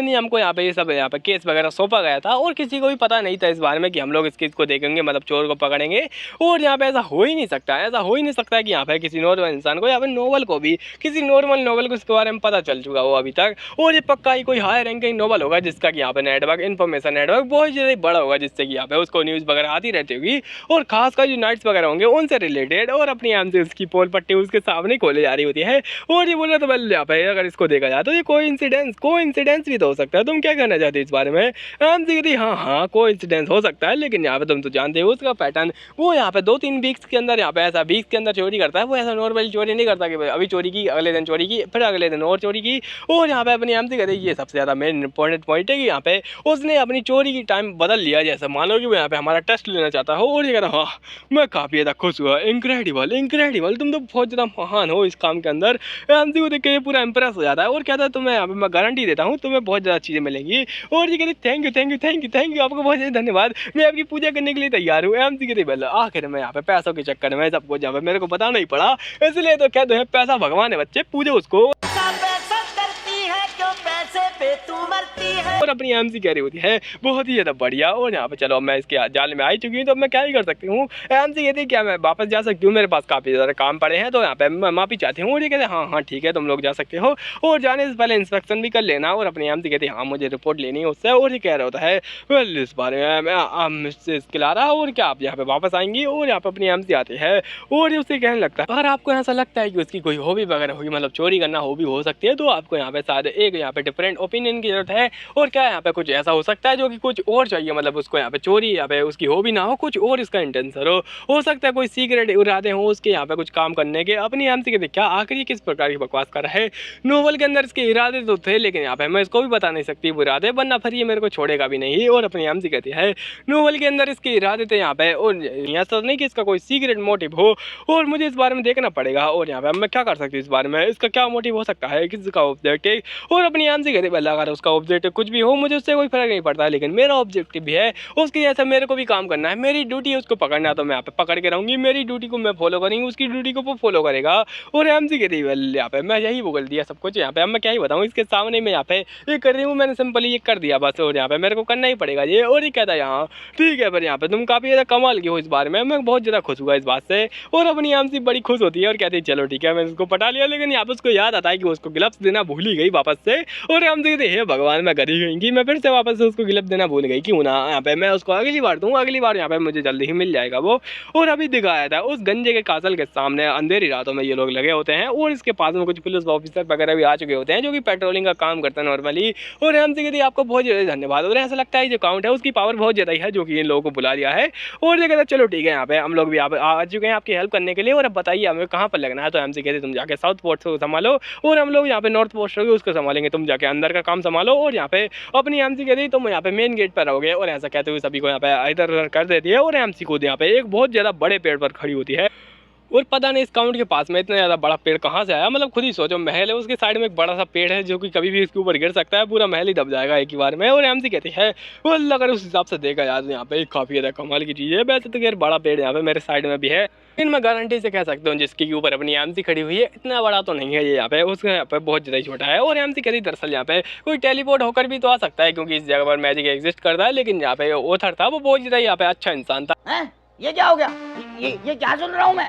Speaker 1: ही हमको यहाँ पे ये सब यहाँ पे केस वगैरह सौंपा गया था, और किसी को भी पता नहीं था इस बारे में कि हम लोग इस केस को देखेंगे, मतलब चोर को पकड़ेंगे। और यहाँ पे ऐसा हो ही नहीं सकता है कि यहाँ पे किसी नॉर्मल इंसान को, यहाँ पे नोवेल को भी किसी नॉर्मल नोवेल को इसके बारे में पता चल चुका हो अभी तक। और ये पक्का ही कोई हाई रैंकिंग नोवेल होगा जिसका कि यहाँ पे नेटवर्क इन्फॉर्मेशन नेटवर्क बहुत ज़्यादा बड़ा होगा, जिससे कि यहाँ पे उसको न्यूज़ वगैरह आती रहती होगी। और खासकर जो नाइट्स वगैरह होंगे उनसे रिलेटेड, और अपनी एम से उसकी पोल पट्टी उसके सामने खोले जा रही होती है। और ये बोला तो बल यहाँ पे अगर इसको देखा जाए तो ये कोइंसिडेंस भी तो हो सकता है। तुम क्या कहना चाहते हो इस बारे में? एम सी कहती हाँ कोइंसिडेंस हो सकता है, लेकिन यहाँ पे तुम तो जानते हो उसका पैटर्न, वो यहाँ पे 2-3 वीक्स के अंदर यहाँ पे ऐसा वीक्स के अंदर चोरी करता है। वो ऐसा नॉर्मल चोरी नहीं करता कि अभी चोरी की, अगले दिन चोरी की, फिर अगले दिन और चोरी की। और यहाँ पे अपनी एम सी कहते ये सबसे ज़्यादा मेन इंपॉर्टेंट पॉइंट है कि यहाँ पे उसने अपनी चोरी की टाइम बदल लिया। जैसे मान लो कि वो यहाँ पे हमारा टेस्ट लेना चाहता हो, और ये कहता हाँ मैं काफ़ी ज़्यादा खुश हुआ, इंक्रेडिबल तुम तो बहुत ज़्यादा महान हो इस काम के अंदर। एम सी को देख के पूरा इंप्रेस हो जाता है और कहता है तुम्हें यहाँ पे मैं गारंटी देता हूँ तुम्हें बहुत ज़्यादा चीज़ें मिलेंगी। और ये कहते थैंक यू आपको बहुत ज़्यादा धन्यवाद, मैं आपकी पूजा करने के लिए तैयार हूँ। एम सी कहते बोले आखिर में यहाँ पे पैसों के चक्कर में सब कुछ यहाँ पे मेरे को पता नहीं पड़ा, इसलिए तो कहते हैं पैसा भगवान है बच्चे, पूजो उसको। और अपनी एम सी कह रही होती है बहुत ही ज़्यादा बढ़िया। और यहाँ पे चलो मैं इसके जाल में आई चुकी हूँ तो मैं क्या ही कर सकती हूँ। एम सी कहती है क्या मैं वापस जा सकती हूँ, मेरे पास काफ़ी ज़्यादा काम पड़े हैं तो यहाँ पे मैं माफ़ी चाहती हूँ। और ये कहते हैं हाँ ठीक है तुम लोग जा सकते हो, और जाने से पहले इंस्पेक्शन भी कर लेना। और अपनी एम सी कहती है हाँ मुझे रिपोर्ट लेनी है उससे। और ये कह रहा होता है वेल इस बारे में मैं मिसेस क्लारा, और क्या आप यहाँ पे वापस आएंगी? और यहाँ पे अपनी एम सी आती है और उससे कहने लगता है अगर आपको ऐसा लगता है कि उसकी कोई हॉबी वगैरह होगी, मतलब चोरी करना हॉबी हो सकती है, तो आपको यहाँ पे शायद एक यहाँ पे डिफरेंट ओपिनियन की जरूरत है। और क्या यहाँ पे कुछ ऐसा हो सकता है जो कि कुछ और चाहिए, मतलब उसको यहाँ पे चोरी यहाँ पे उसकी हॉबी ना हो, कुछ और इसका इंटेंशन हो सकता है कोई सीक्रेट इरादे हो उसके यहाँ पे कुछ काम करने के। अपनी एम सी कहते क्या आखिर किस प्रकार की बकवास कर रहा है, नोवेल के अंदर इसके इरादे तो थे लेकिन यहाँ पे मैं इसको भी बता नहीं सकती वो इरादे, वरना फिर ये मेरे को छोड़ेगा भी नहीं। और अपनी एम सी कहती है नोवेल के अंदर इसके इरादे थे यहाँ पे, और यहाँ तो नहीं कि इसका कोई सीक्रेट मोटिव हो, और मुझे इस बारे में देखना पड़ेगा। और यहाँ पे मैं क्या कर सकती हूँ इस बारे में, इसका क्या मोटिव हो सकता है, किसका ऑब्जेक्टिव। और अपनी एम सी कहती है अगर उसका ऑब्जेक्टिव कुछ भी हो मुझे उससे कोई फर्क नहीं पड़ता है, लेकिन मेरा ऑब्जेक्टिव भी है उसके जैसा मेरे को भी काम करना है, मेरी ड्यूटी है उसको पकड़ना, तो मैं यहाँ पे पकड़ के रहूँगी, मेरी ड्यूटी को मैं फॉलो करूँगी, उसकी ड्यूटी को वो फॉलो करेगा। और एम सी कहती है यहाँ पे मैं यही बोल दिया सब कुछ, यहाँ पे अब मैं क्या ही बताऊँ इसके सामने मैं यहाँ पे ये कर रही हूँ, मैंने सिंपली ये कर दिया बस, और यहाँ पे मेरे को करना ही पड़ेगा ये। और ये कहता है यहाँ ठीक है, पर यहाँ पे तुम काफ़ी ज़्यादा कमाल की हो इस बारे में, मैं बहुत ज़्यादा खुश हुआ इस बात से। और अपनी एम सी बड़ी खुश होती है और कहती है चलो ठीक है मैं इसको पटा लिया, लेकिन यहाँ पे उसको याद आता है कि उसको ग्लव्स देना भूल ही गई वापस से। और एम सी कहती है भगवान मैं गरी गई, मैं फिर से वापस से उसको ग्लव्स देना भूल गई, क्यों ना यहाँ पे मैं उसको अगली बार दूँ, अगली बार यहाँ पे मुझे जल्दी ही मिल जाएगा वो। और अभी दिखाया था उस गंजे के कासल के सामने अंधेरी रातों में ये लोग लगे होते हैं, और इसके पास में कुछ पुलिस ऑफिसर वगैरह भी आ चुके होते हैं जो कि पेट्रोलिंग का काम करते हैं नॉर्मली। और एम सी कहती है आपको बहुत ज़्यादा धन्यवाद, और ऐसा लगता है जो काउंट है उसकी पावर बहुत ज़्यादा ही है जो कि इन लोगों को बुला लिया है। और ये कहता चलो ठीक है यहाँ पे हम लोग भी आ चुके हैं आपकी हेल्प करने के लिए, और अब बताइए हमें कहाँ पर लगना है। तो एम सी कहती तुम जाके साउथ पोर्ट को संभालो, और हम लोग यहाँ पे नॉर्थ पोस्ट होगी उसको संभालेंगे, तुम जाके अंदर का काम संभालो। और यहाँ पे अपनी एम सी कहती तुम यहाँ पे मेन गेट पर रहोगे। और ऐसा कहते हुए सभी को यहाँ पे इधर उधर कर देती है, और एम सी खुद यहाँ पे एक बहुत ज़्यादा बड़े पेड़ पर खड़ी होती है। और पता नहीं इस काउंट के पास में इतना ज़्यादा बड़ा पेड़ कहाँ से आया, मतलब खुद ही सोचो महल है उसके साइड में एक बड़ा सा पेड़ है जो कि कभी भी इसके ऊपर गिर सकता है, पूरा महल ही दब जाएगा एक ही बार में। और एम सी कहती है वो अगर उस हिसाब से देखा जाए तो यहाँ पे काफ़ी ज़्यादा कमाल की चीज़ है। वैसे तो यार बड़ा पेड़ यहाँ पे मेरे साइड में भी है, लेकिन मैं गारंटी से कह सकता हूँ जिसके ऊपर अपनी एम सी खड़ी हुई है इतना बड़ा तो नहीं है ये यहाँ पे, उसके यहाँ पे बहुत ज़्यादा छोटा है। और एम सी कहती दरअसल यहाँ पे कोई टेलीपोर्ट होकर भी तो आ सकता है क्योंकि इस जगह पर मैजिक एग्जिस्ट करता है, लेकिन यहाँ पे ओथर था वो बहुत ज़्यादा यहाँ पे अच्छा इंसान था।
Speaker 2: ये क्या हो गया? ये क्या सुन रहा हूँ मैं?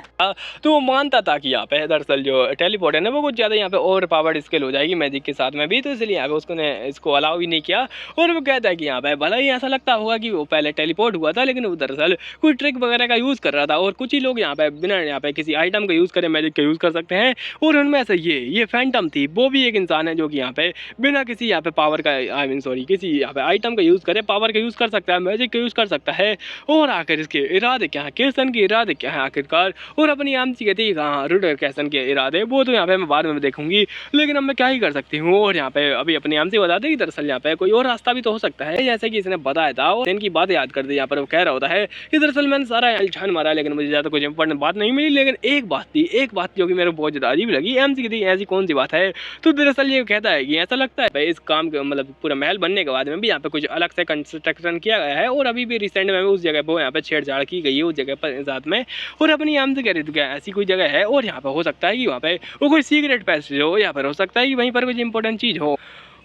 Speaker 1: तो वो मानता था कि यहाँ पे दरअसल जो टेलीपोर्ट है ना वो कुछ ज़्यादा यहाँ पे ओवर पावर्ड स्किल हो जाएगी मैजिक के साथ में भी, तो इसलिए यहाँ पे उसको ने इसको अलाउ ही नहीं किया। और वो कहता है कि यहाँ पे भला ही ऐसा लगता होगा कि वो पहले टेलीपोर्ट हुआ था, लेकिन वो दरअसल कोई ट्रिक वगैरह का यूज़ कर रहा था, और कुछ ही लोग यहाँ पे बिना यहाँ पे किसी आइटम का यूज़ करे मैजिक का यूज़ कर सकते हैं। और उनमें से ये फैंटम थी, वो भी एक इंसान है जो कि यहाँ पे बिना किसी यहाँ पे पावर का किसी यहाँ पे आइटम का यूज़ करे पावर का यूज़ कर सकता है, मैजिक का यूज़ कर सकता है। और आखिर इसके इरादे क्या है, कैसन के इरादे क्या है आखिरकार। और अपनी एम सी कहती है हाँ रुडर कैसन के इरादे वो तो यहाँ पे मैं बाद में देखूंगी, लेकिन अब मैं क्या ही कर सकती हूँ। और यहाँ पे अभी अपनी एम सी बता दें कि दरअसल यहाँ पे कोई और रास्ता भी तो हो सकता है, जैसे कि इसने बताया था और इनकी बात याद कर दी। यहाँ पर वो कह रहा होता है कि दरअसल मैंने सारा छान मारा लेकिन मुझे ज़्यादा कुछ इंपॉर्टेंट बात नहीं मिली, लेकिन एक बात जो कि मेरे को बहुत ज़्यादा अजीब लगी। एम सी कहती है ऐसी कौन सी बात है, तो दरअसल ये कहता है कि ऐसा लगता है भाई इस काम के मतलब पूरा महल बनने के बाद में भी यहाँ पे कुछ अलग से कंस्ट्रक्शन किया गया है, और अभी भी रिसेंट में उस जगह पर यहाँ पे छेड़छाड़ की गई है उस जगह पर साथ में। और अपनी एम से कह रही थी क्या ऐसी कोई जगह है, और यहाँ पे हो सकता है कि वहाँ पे वो कोई सीक्रेट पैसेज हो, या फिर हो सकता है कि वहीं पर कुछ इंपॉर्टेंट चीज़ हो।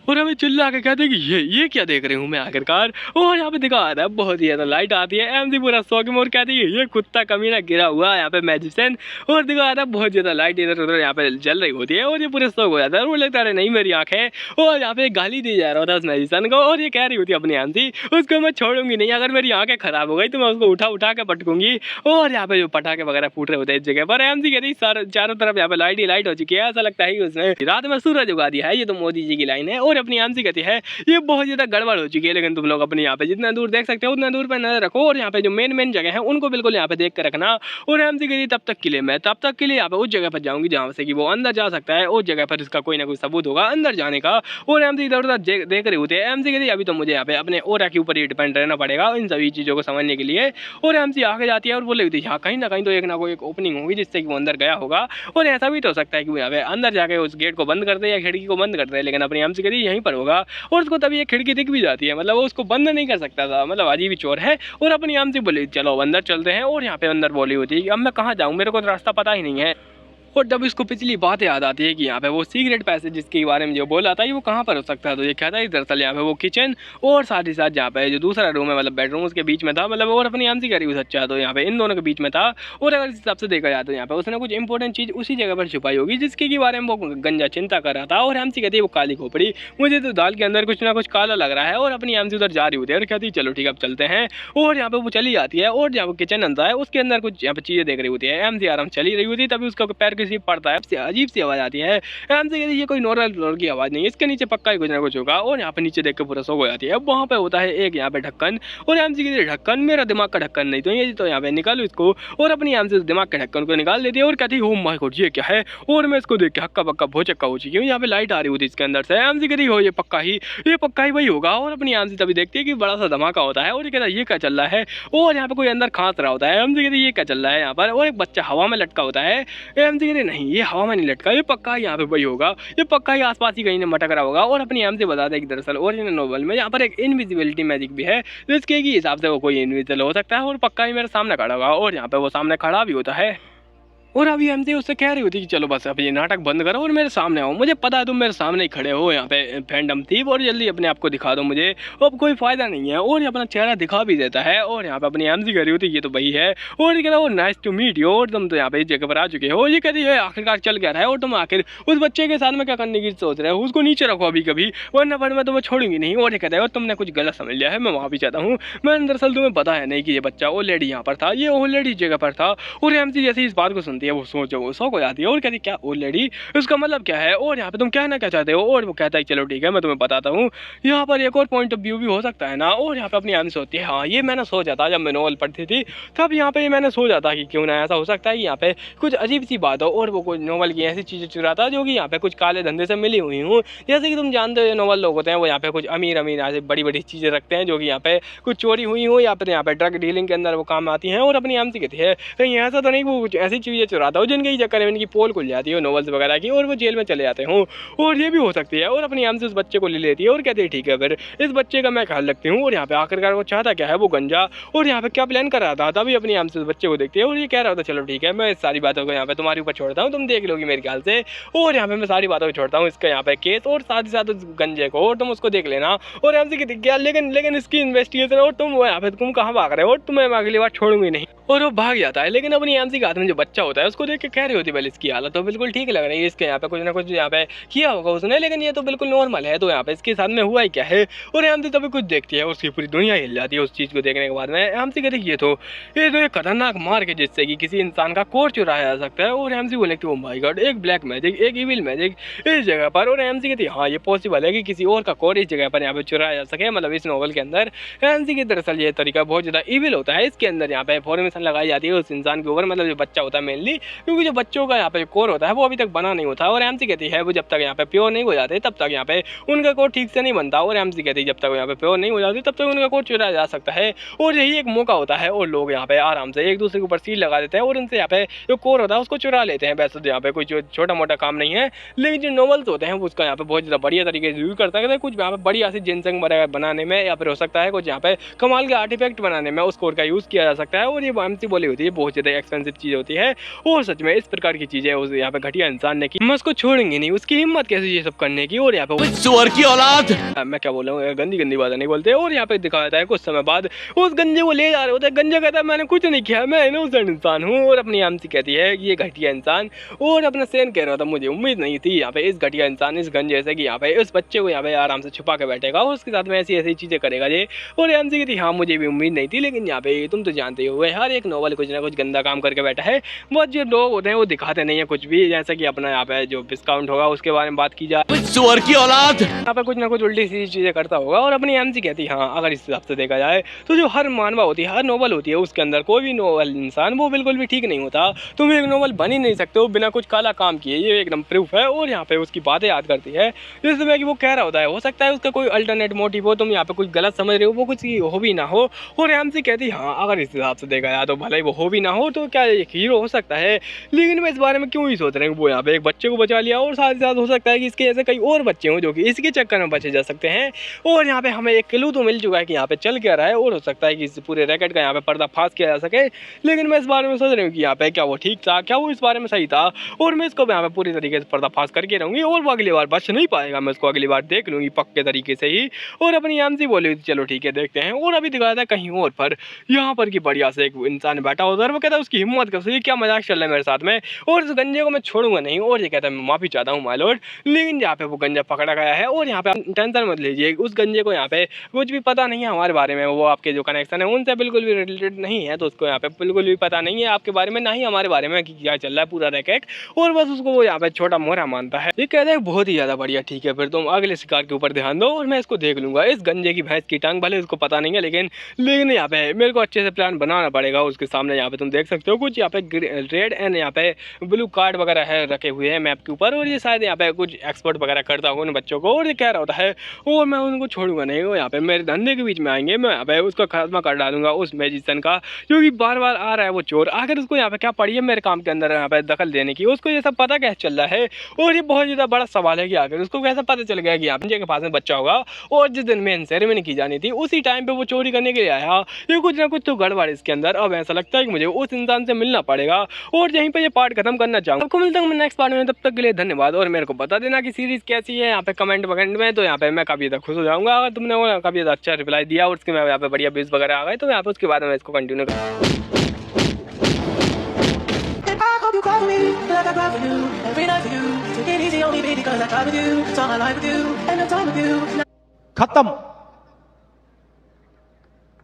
Speaker 1: और हमें चिल्ला के कहते हैं कि ये क्या देख रही हूँ मैं आखिरकार। और यहाँ पे दिखा आता है बहुत ही ज़्यादा लाइट आती है। एमसी पूरा शौक में और कहती है ये कुत्ता कमीना गिरा हुआ है यहाँ पे मैजिशियन। और दिखा आता है बहुत ज़्यादा लाइट इधर उधर यहाँ पे जल रही होती है और ये पूरे शौक हो जाता है और वो लगता है नहीं मेरी आँखें। और यहाँ पे गाली दी जा रहा होता है उस मैजिशियन को और ये कह रही होती है अपनी एमसी उसको मैं छोड़ूंगी नहीं, अगर मेरी आँखें खराब हो गई तो मैं उसको उठा के पटकूंगी। और यहाँ पे जो पटाखे वगैरह फूट रहे होते हैं इस जगह पर एमसी कहती है चारों तरफ यहाँ पे लाइट ही लाइट हो चुकी है, ऐसा लगता है कि उसने रात में सूरज उगा दिया है। ये तो मोदी जी की लाइन है। और अपनी एमसी कहती है ये बहुत ज़्यादा गड़बड़ हो चुकी है, लेकिन तुम लोग अपने यहाँ पे जितना दूर देख सकते हो उतना दूर पर नजर रखो और यहाँ पे जो मेन जगह है उनको बिल्कुल यहाँ पे देख कर रखना। और एमसी कहती है तब तक के लिए मैं तब तक के लिए यहाँ पे उस जगह पर जाऊंगी जहाँ से कि वो अंदर जा सकता है, उस जगह पर इसका कोई ना कोई सबूत होगा अंदर जाने का। और एमसी इधर उधर देख रही होती है। एमसी कहती है अभी तो मुझे यहाँ पे अपने ओरा के ऊपर ही डिपेंड रहना पड़ेगा इन सभी चीज़ों को समझने के लिए। और एमसी आगे जाती है और बोले होती है यहाँ कहीं ना कहीं तो एक ना कोई एक ओपनिंग होगी जिससे कि वो अंदर गया होगा। और ऐसा भी तो हो सकता है कि वो यहाँ पे अंदर जाके उस गेट को बंद कर दे या खिड़की को बंद कर दे, लेकिन अपनी एमसी कहती है यहीं पर होगा। और उसको तभी एक खिड़की दिख भी जाती है, मतलब वो उसको बंद नहीं कर सकता था, मतलब अजीब ही चोर है। और अपनी एमसी बोली चलो अंदर चलते हैं। और यहाँ पे अंदर बोली होती है अब मैं कहाँ जाऊँ, मेरे को तो रास्ता पता ही नहीं है। और जब इसको पिछली बात याद आती है कि यहाँ पे वो सीक्रेट पैसेज जिसके बारे में जो बोला था वो कहाँ पर हो सकता है, तो ये कहता है दरअसल यहाँ पे वो किचन और साथ ही साथ यहाँ पे जो दूसरा रूम है मतलब बेडरूम उसके बीच में था, मतलब और अपनी एमसी करी सच्चा तो यहाँ पे इन दोनों के बीच में था। और अगर इस हिसाब से देखा जाए तो यहाँ पे उसने कुछ इंपॉर्टेंट चीज़ उसी जगह पर छुपाई होगी जिसके बारे में वो गंजा चिंता कर रहा था। और एमसी कहती है वो काली खोपड़ी मुझे तो दाल के अंदर कुछ ना कुछ काला लग रहा है। और अपनी एमसी उधर जा रही होती है और कहती है चलो ठीक है अब चलते हैं। और यहाँ पे वो चली जाती है और जहाँ वो किचन अंदर है उसके अंदर कुछ यहाँ पे चीज़ें देख रही होती है। एमसी आराम चली रही होती है तभी उसका पैर किसी पड़ता है, अजीब सी आवाज़ आती है। एमसी कहती है ये कोई नॉर्मल फ्लोर की आवाज़ नहीं है, इसके नीचे पक्का ही कुछ ना कुछ होगा। और यहाँ पे नीचे देख के पूरा शौक हो जाती है। वहाँ पे होता है एक यहाँ पे ढक्कन और एमसी कहती है ढक्कन मेरा दिमाग का ढक्कन नहीं तो ये तो यहाँ पे निकालो इसको। और अपनी एमसी उस दिमाग के ढक्कन को निकाल देती है और कहती है ओ माय गॉड ये क्या है। और मैं इसको देख के हक्का बक्का भोचक्का हो चुकी हूँ, यहाँ पे लाइट आ रही होती है इसके अंदर से। एमसी कहती हो ये पक्का ही वही होगा। और अपनी एमसी तभी देखती है कि बड़ा सा धमाका होता है और ये कहता है ये क्या चल रहा है। और यहाँ पे कोई अंदर खांस रहा होता है। एमसी कहती है ये क्या चल रहा है यहाँ पर। और एक बच्चा हवा में लटका होता है। एमसी कहती है नहीं ये हवा में नहीं लटका, ये पक्का यहाँ पे वही होगा, ये पक्का ही आसपास ही कहीं मटक रहा होगा। और अपनी एमसी बता दें कि दरअसल ओरिजिनल नोवेल में यहाँ पर एक इनविजिबिलिटी मैजिक भी है जिसके हिसाब से वो कोई इनविजिबल हो सकता है और पक्का ही मेरे सामने खड़ा होगा। और यहाँ पे वो सामने खड़ा भी होता है। और अभी एमसी उससे कह रही होती कि चलो बस अब ये नाटक बंद करो और मेरे सामने आओ, मुझे पता है तुम मेरे सामने ही खड़े हो यहाँ पे फैंडम थी, और जल्दी अपने आप को दिखा दो मुझे, अब कोई फायदा नहीं है। और ये अपना चेहरा दिखा भी देता है। और यहाँ पे अपनी एमसी कह रही होती ये तो वही है। और ये कहता है नाइस टू मीट यू, और तुम तो यहाँ पे इस जगह पर आ चुके हो। ये कहती है आखिरकार चल क्या रहा है और तुम आखिर उस बच्चे के साथ में क्या करने की सोच रहे हो, उसको नीचे रखो अभी कभी वरना पर मैं तुम्हें छोड़ूंगी नहीं। और ये कहता है तुमने कुछ गलत समझ लिया है, मैं वहाँ भी चाहता हूँ, मैं दरअसल तुम्हें पता है नहीं कि ये बच्चा ऑलरेडी यहाँ पर था, ये ऑलरेडी जगह पर था। और एमसी जैसे इस बात को सुनती है वो सोचो शौक हो जाती है और कहती क्या ऑलरेडी, इसका मतलब क्या है और यहाँ पे तुम कहना क्या चाहते हो। और वो कहता है चलो ठीक है मैं तुम्हें बताता हूँ, यहाँ पर एक और पॉइंट ऑफ व्यू भी हो सकता है ना। और यहाँ पे अपनी आंसर होती है हाँ ये मैंने सोचा था जब मैं नॉवल पढ़ती थी तब यहाँ पे मैंने सोचा था कि क्यों ना ऐसा हो सकता है कि यहाँ पे कुछ अजीब सी बात हो और वो कोई नॉवल की ऐसी चीज़ें चुराता जो कि यहाँ पे कुछ काले धंधे से मिली हुई हूँ। जैसे कि तुम जानते हो नॉवल लोग होते हैं वो यहाँ पे कुछ अमीर ऐसे बड़ी बड़ी चीज़ें रखते हैं जो कि यहाँ पे कुछ चोरी हुई हो या फिर यहाँ पे ड्रग डीलिंग के अंदर वो काम आती हैं। और अपनी आंसर कहती है कहीं ऐसा तो नहीं वो कुछ ऐसी चीज़ें चुराता हो जिनके चक्कर में इनकी पोल खुल जाती है नॉवेल्स वगैरह की और वो जेल में चले जाते हों। और ये भी हो सकती है। और अपनी आम से उस बच्चे को ले लेती है और कहती है ठीक है फिर इस बच्चे का मैं ख्याल रखती हूँ। और यहाँ पे आखिरकार वो चाहता क्या है वो गंजा और यहाँ पे क्या प्लान कर रहा था तभी अपनी आम से उस बच्चे को देखती है और ये कह रहा था चलो ठीक है मैं सारी बातों को यहाँ पे तुम्हारे ऊपर छोड़ता हूँ, तुम देख लोगी मेरे ख्याल से। और यहाँ पे मैं सारी बातों को छोड़ता हूँ इसका यहाँ पे केस और साथ ही साथ उस गंजे को और तुम उसको देख लेना। और आम से कहती है लेकिन इसकी इन्वेस्टिगेशन और तुम यहाँ पे तुम कहाँ भाग रहे हो और तुम्हें मैं अगली बार छोड़ूंगी नहीं। और वो भाग जाता है। लेकिन अपनी एमसी के हाथ में जो बच्चा होता है उसको देख के कह रही होती है पहले इसकी हालत तो बिल्कुल ठीक लग रही है, इसके यहाँ पे कुछ ना कुछ यहाँ पे किया होगा उसने, लेकिन ये तो बिल्कुल नॉर्मल है, तो यहाँ पे इसके साथ में हुआ ही क्या है। और एमसी तभी कुछ देखती है उसकी पूरी दुनिया हिल जाती है उस चीज़ को देखने के बाद में। एमसी कहती है ये तो एक खतरनाक मार के जिससे कि किसी इंसान का कोर चुराया जा सकता है। और एमसी बोले कि ओ माय गॉड एक ब्लैक मैजिक एक इविल मैजिक इस जगह पर। और एमसी कहती है हाँ ये पॉसिबल है कि किसी और का कोर इस जगह पर यहाँ पे चुराया जा सके, मतलब इस नॉवल के अंदर। एमसी के दरअसल ये तरीका बहुत ज़्यादा इविल होता है, इसके अंदर यहाँ पे इन्फॉर्मेशन लगाई जाती है उस इंसान के ऊपर, मतलब जो बच्चा होता है मेनली, क्योंकि जो बच्चों का यहाँ पे कोर होता है वो अभी तक बना नहीं होता। और एमसी कहती है वो जब तक यहाँ पे प्योर नहीं हो जाते तब तक यहाँ पे उनका कोर ठीक से नहीं बनता। और एमसी कहती है जब तक यहाँ पे प्योर नहीं हो जाती तब तक उनका कोर चुराया जा सकता है। और यही एक मौका होता है और लोग यहाँ पे आराम से एक दूसरे के ऊपर सील लगा देते हैं और उनसे यहाँ पे जो कोर होता है उसको चुरा लेते हैं। वैसे तो यहाँ पे कोई छोटा मोटा काम नहीं है, लेकिन जो नॉवेल्स होते हैं वो उसका यहाँ पे बहुत ज़्यादा बढ़िया तरीके से यूज कर सकते हैं। कुछ यहाँ पे बढ़िया सी जिनसंग बनाने में या फिर हो सकता है कुछ यहाँ पे कमाल के आर्टिफैक्ट बनाने में उस कोर का यूज़ किया जा सकता है। और ये एमसी बोली होती है बहुत ज़्यादा एक्सपेंसिव चीज़ होती है और सच में इस प्रकार की चीजें उस यहाँ पे घटिया इंसान ने की, हम उसको छोड़ेंगे नहीं। उसकी हिम्मत कैसे ये सब करने की। और यहाँ पे
Speaker 3: सुअर की औलाद,
Speaker 1: मैं क्या बोल रहा हूँ, गंदी गंदी बातें नहीं बोलते। और यहाँ पे दिखाया जाता है कुछ समय बाद उस गंजे को ले जा रहे होते हैं। गंजा कहता है मैंने कुछ नहीं किया, मैं इनोसेंट इंसान हूँ। और अपनी आमसी कहती है ये घटिया इंसान। और अपना सेन कह रहा था मुझे उम्मीद नहीं थी यहाँ पे इस घटिया इंसान इस गंजे से कि यहाँ पे इस बच्चे को यहाँ पे आराम से छुपा के बैठेगा और उसके साथ में ऐसी ऐसी चीजें करेगा ये। और आमसी कहती हाँ मुझे भी उम्मीद नहीं थी, लेकिन यहाँ पे तुम तो जानते हो हर एक नॉवल कुछ ना कुछ गंदा काम करके बैठा है। बहुत जो लोग होते हैं वो दिखाते नहीं है कुछ भी, जैसा कि अपना यहाँ पे जो डिस्काउंट होगा उसके बारे में बात की जाए,
Speaker 3: सुअर की औलाद,
Speaker 1: यहाँ पे कुछ ना कुछ उल्टी सी चीजें करता होगा। और अपनी एमसी कहती है हाँ अगर इस हिसाब से देखा जाए तो जो हर मानवा होती है, हर नोवेल होती है, उसके अंदर कोई भी नोवेल इंसान वो बिल्कुल भी ठीक नहीं होता। तुम एक नोवेल बन ही नहीं सकते हो बिना कुछ काला काम किए, ये एकदम प्रूफ है। और यहाँ पे उसकी बातें याद करती है जिसमें कि वो कह रहा होता है हो सकता है उसका कोई अल्टरनेट मोटिव हो, तुम यहाँ पे कुछ गलत समझ रहे हो, वो कुछ हो भी ना हो। और एमसी कहती हाँ अगर इस हिसाब से देखा जाए तो भले ही वो हो भी ना हो तो क्या एक हीरो हो सकता है। लेकिन मैं इस बारे में क्यों ही सोच रहे हैं, वो यहाँ पे एक बच्चे को बचा लिया और साथ ही साथ हो सकता है कि इसके जैसे कई और बच्चे हों जो कि इसके चक्कर में बचे जा सकते हैं। और यहाँ पे हमें एक क्लू तो मिल चुका है कि यहाँ पे चल क्या रहा है और हो सकता है कि इस पूरे रैकेट का यहाँ पे पर्दाफाश किया जा सके। लेकिन मैं इस बारे में सोच रही हूँ कि यहाँ पे क्या वो ठीक था, क्या वो इस बारे में सही था। और मैं इसको यहाँ पे पूरी तरीके से पर्दाफाश करके रहूँगी और वो अगली बार बच नहीं पाएगा, मैं उसको अगली बार देख लूँगी पक्के तरीके से ही। और अपनी एमसी बोली चलो ठीक है देखते हैं। और अभी दिखाया था कहीं और पर, यहाँ पर की बढ़िया से एक इंसान बैठा होता है, वो कहता है उसकी हिम्मत कैसे, क्या मजाक चल रहा है मेरे साथ में, और इस गंजे को मैं छोड़ूंगा नहीं। और ये कहता है मैं माफी चाहता हूँ माय लॉर्ड। लेकिन यहाँ पे वो गंजा पकड़ा गया है और यहाँ पे आप टेंशन मत लीजिए, उस गंजे को यहाँ पे कुछ भी पता नहीं है हमारे बारे में, वो आपके जो कनेक्शन है उनसे बिल्कुल भी रिलेटेड नहीं है, तो उसको यहाँ पे बिल्कुल भी पता नहीं है आपके बारे में, ना ही हमारे बारे में कि क्या चल रहा है पूरा रैकेट। और बस उसको वो यहाँ पे छोटा मोहरा मानता है। ये कहता है बहुत ही ज्यादा बढ़िया, ठीक है फिर तुम अगले शिकार के ऊपर ध्यान दो और मैं इसको देख लूंगा। इस गंजे की भैंस की टांग भले उसको पता नहीं है, लेकिन यहाँ पे मेरे को अच्छे से प्लान बनाना पड़ेगा। उसके सामने यहाँ पे तुम देख सकते हो कुछ यहाँ पे रेड एंड यहाँ पे ब्लू कार्ड वगैरह है रखे हुए हैं मैप के ऊपर, और ये शायद यहाँ पे कुछ एक्सपोर्ट वगैरह करता होगा उन बच्चों को। और ये कह रहा होता है और मैं उनको छोड़ूंगा नहीं, वो यहाँ पे मेरे धंधे के बीच में आएंगे, मैं यहाँ पे उसका खात्मा कर डालूंगा उस मैजिशियन का जो कि बार बार आ रहा है वो चोर। आखिर उसको यहाँ पे क्या पड़ी है मेरे काम के अंदर यहाँ पे दखल देने की, उसको ये सब पता कैसे चल रहा है। और ये बहुत ज़्यादा बड़ा सवाल है कि आखिर उसको कैसे पता चल गया कि यहाँ के पास में बच्चा होगा और जिस दिन मेन सेरेमनी की जानी थी उसी टाइम पे वो चोरी करने के लिए आया। ये कुछ ना कुछ तो गड़बड़ इसके अंदर। अब ऐसा लगता है कि मुझे उस इंसान से मिलना पड़ेगा और यहीं पे ये पार्ट खत्म करना चाहूँगा। आपको मिलता हूँ नेक्स्ट पार्ट में, तब तक के लिए धन्यवाद। और मेरे को बता देना कि सीरीज कैसी है यहाँ पे कमेंट में, तो यहाँ पे मैं काफ़ी ज़्यादा खुश हो जाऊँगा अगर तुमने वो काफ़ी ज़्यादा अच्छा रिप्लाई दिया और उसके मैं यहाँ पे बढ़िया व्यूज़ वगैरह आ गए, तो यहाँ पे उसके बाद मैं इसको कंटिन्यू
Speaker 4: खत्म,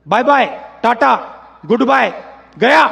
Speaker 4: bye bye, tata, goodbye, गया।